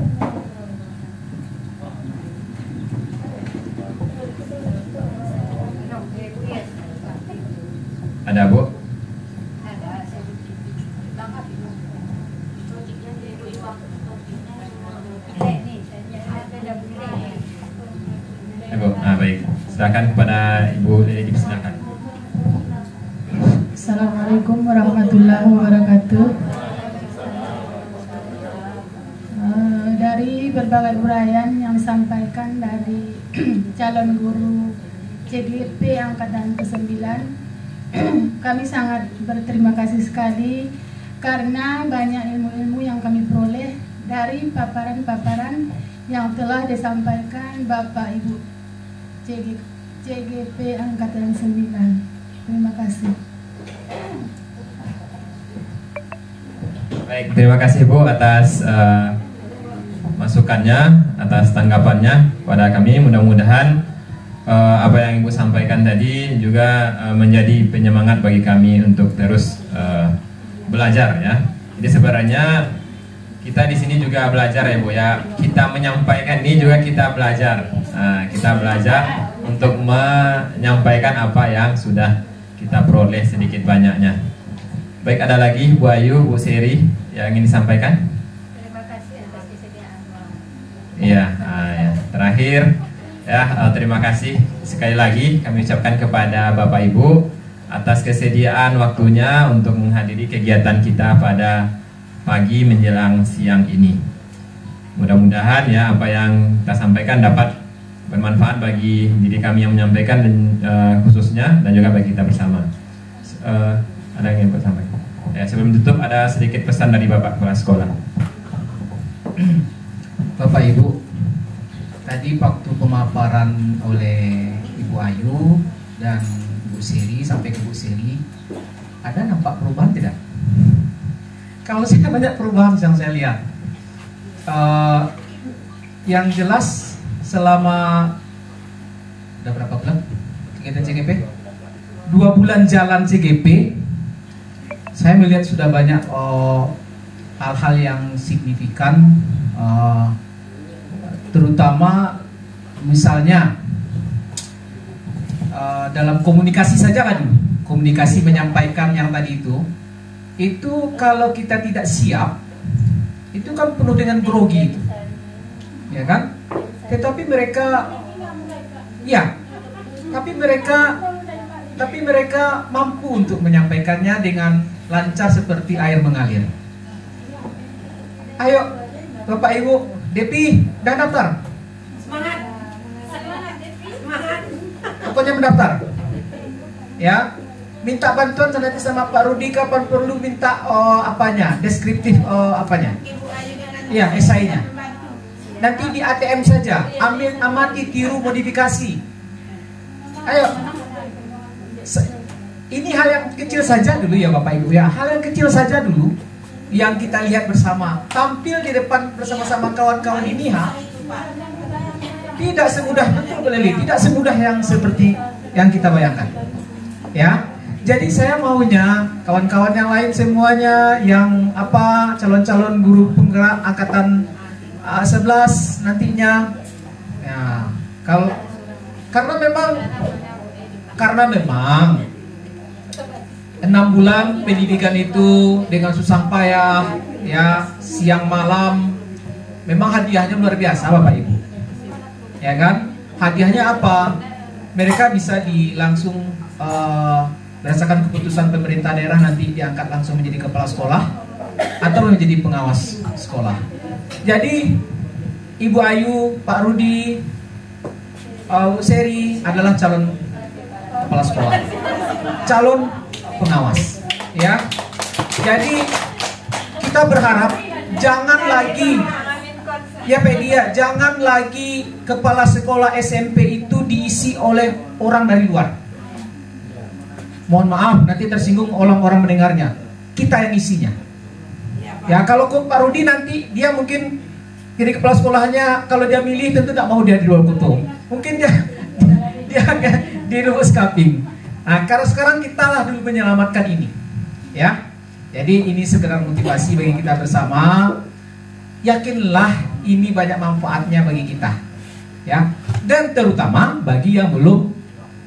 Ada Bu? Bu, baik. Silakan kepada Ibu Lili, silakan. Assalamualaikum warahmatullahi wabarakatuh. Dari berbagai uraian yang disampaikan dari calon guru CGP Angkatan ke-9, kami sangat berterima kasih sekali karena banyak ilmu-ilmu yang kami peroleh dari paparan-paparan yang telah disampaikan Bapak Ibu CGP Angkatan 9. Terima kasih. Baik, terima kasih Bu atas masukannya, atas tanggapannya kepada kami. Mudah-mudahan apa yang Ibu sampaikan tadi juga menjadi penyemangat bagi kami untuk terus belajar ya. Jadi sebenarnya kita di sini juga belajar ya Bu ya. Kita menyampaikan ini juga kita belajar. Kita belajar untuk menyampaikan apa yang sudah kita peroleh sedikit banyaknya. Baik, ada lagi Bu Ayu, Bu Seri yang ingin disampaikan? Terima kasih atas kesediaan. Iya, ya. Terakhir ya, terima kasih sekali lagi kami ucapkan kepada Bapak Ibu atas kesediaan waktunya untuk menghadiri kegiatan kita pada pagi menjelang siang ini. Mudah-mudahan ya apa yang kita sampaikan dapat bermanfaat bagi diri kami yang menyampaikan dan khususnya dan juga bagi kita bersama. Ada yang ingin sampaikan? Ya, sebelum tutup ada sedikit pesan dari Bapak Kepala Sekolah. Bapak Ibu, tadi waktu pemaparan oleh Ibu Ayu dan Bu Seri sampai ke Bu Seri, ada nampak perubahan tidak? Kalau saya banyak perubahan yang saya lihat. Yang jelas selama udah berapa bulan kegiatan CGP? 2 bulan jalan CGP, saya melihat sudah banyak hal-hal yang signifikan, terutama misalnya dalam komunikasi saja kan, komunikasi menyampaikan yang tadi itu kalau kita tidak siap, itu kan penuh dengan grogi itu, ya kan? Tetapi mereka, ya, tapi mereka mampu untuk menyampaikannya dengan lancar seperti air mengalir. Ayo, Bapak Ibu, Depi, dan daftar. Semangat, semangat, Devi, semangat. pokoknya mendaftar. Ya, minta bantuan nanti sama Pak Rudi kapan perlu minta apanya, deskriptif apanya. Iya, esainya. Nanti di ATM saja, amati, tiru, modifikasi. Ayo. Ini hal yang kecil saja dulu ya Bapak Ibu ya. Hal yang kecil saja dulu yang kita lihat bersama. Tampil di depan bersama-sama kawan-kawan ini tidak semudah, betul Leli, tidak semudah yang seperti yang kita bayangkan. Ya. Jadi saya maunya kawan-kawan yang lain semuanya yang calon-calon guru penggerak angkatan 11 nantinya. Ya, karena memang 6 bulan pendidikan itu dengan susah payah, ya, siang malam, memang hadiahnya luar biasa Bapak Ibu, ya kan? Hadiahnya apa? Mereka bisa langsung berdasarkan keputusan pemerintah daerah nanti diangkat langsung menjadi kepala sekolah atau menjadi pengawas sekolah. Jadi Ibu Ayu, Pak Rudi, Seri adalah calon kepala sekolah, calon pengawas, ya. Jadi kita berharap jangan lagi, ya Pedia, jangan lagi kepala sekolah SMP itu diisi oleh orang dari luar. Mohon maaf, nanti tersinggung orang-orang mendengarnya. Kita yang isinya. Ya, kalau Pak Rudi nanti dia mungkin jadi kepala sekolahnya, kalau dia milih tentu tidak mau dia di luar Kuto. Mungkin dia di Lubus Kaping. Nah, karena sekarang kita lah dulu menyelamatkan ini, ya. Jadi ini sekedar motivasi bagi kita bersama. Yakinlah ini banyak manfaatnya bagi kita, ya. Dan terutama bagi yang belum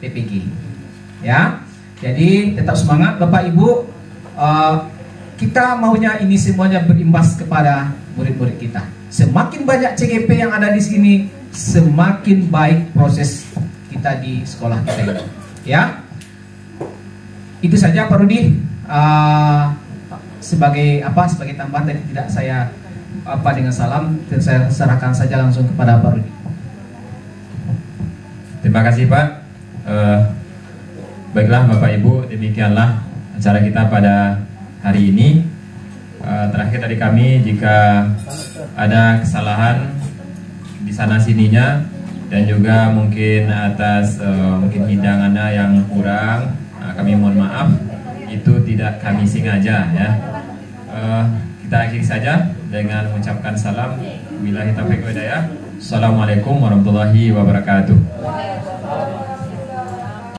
PPG, ya. Jadi tetap semangat Bapak Ibu. Kita maunya ini semuanya berimbas kepada murid-murid kita. Semakin banyak CGP yang ada di sini, semakin baik proses kita di sekolah kita ini, ya. Itu saja Pak Rudi, sebagai tambahan tadi tidak saya dengan salam, saya serahkan saja langsung kepada Pak Rudi. Terima kasih Pak. Baiklah Bapak Ibu, demikianlah acara kita pada hari ini. Terakhir dari kami, jika ada kesalahan di sana sininya dan juga mungkin atas mungkin hidangannya yang kurang, kami mohon maaf. Itu tidak kami sengaja, ya. Kita akhiri saja dengan mengucapkan salam. Wabillahi taufiq wal hidayah. Assalamualaikum warahmatullahi wabarakatuh.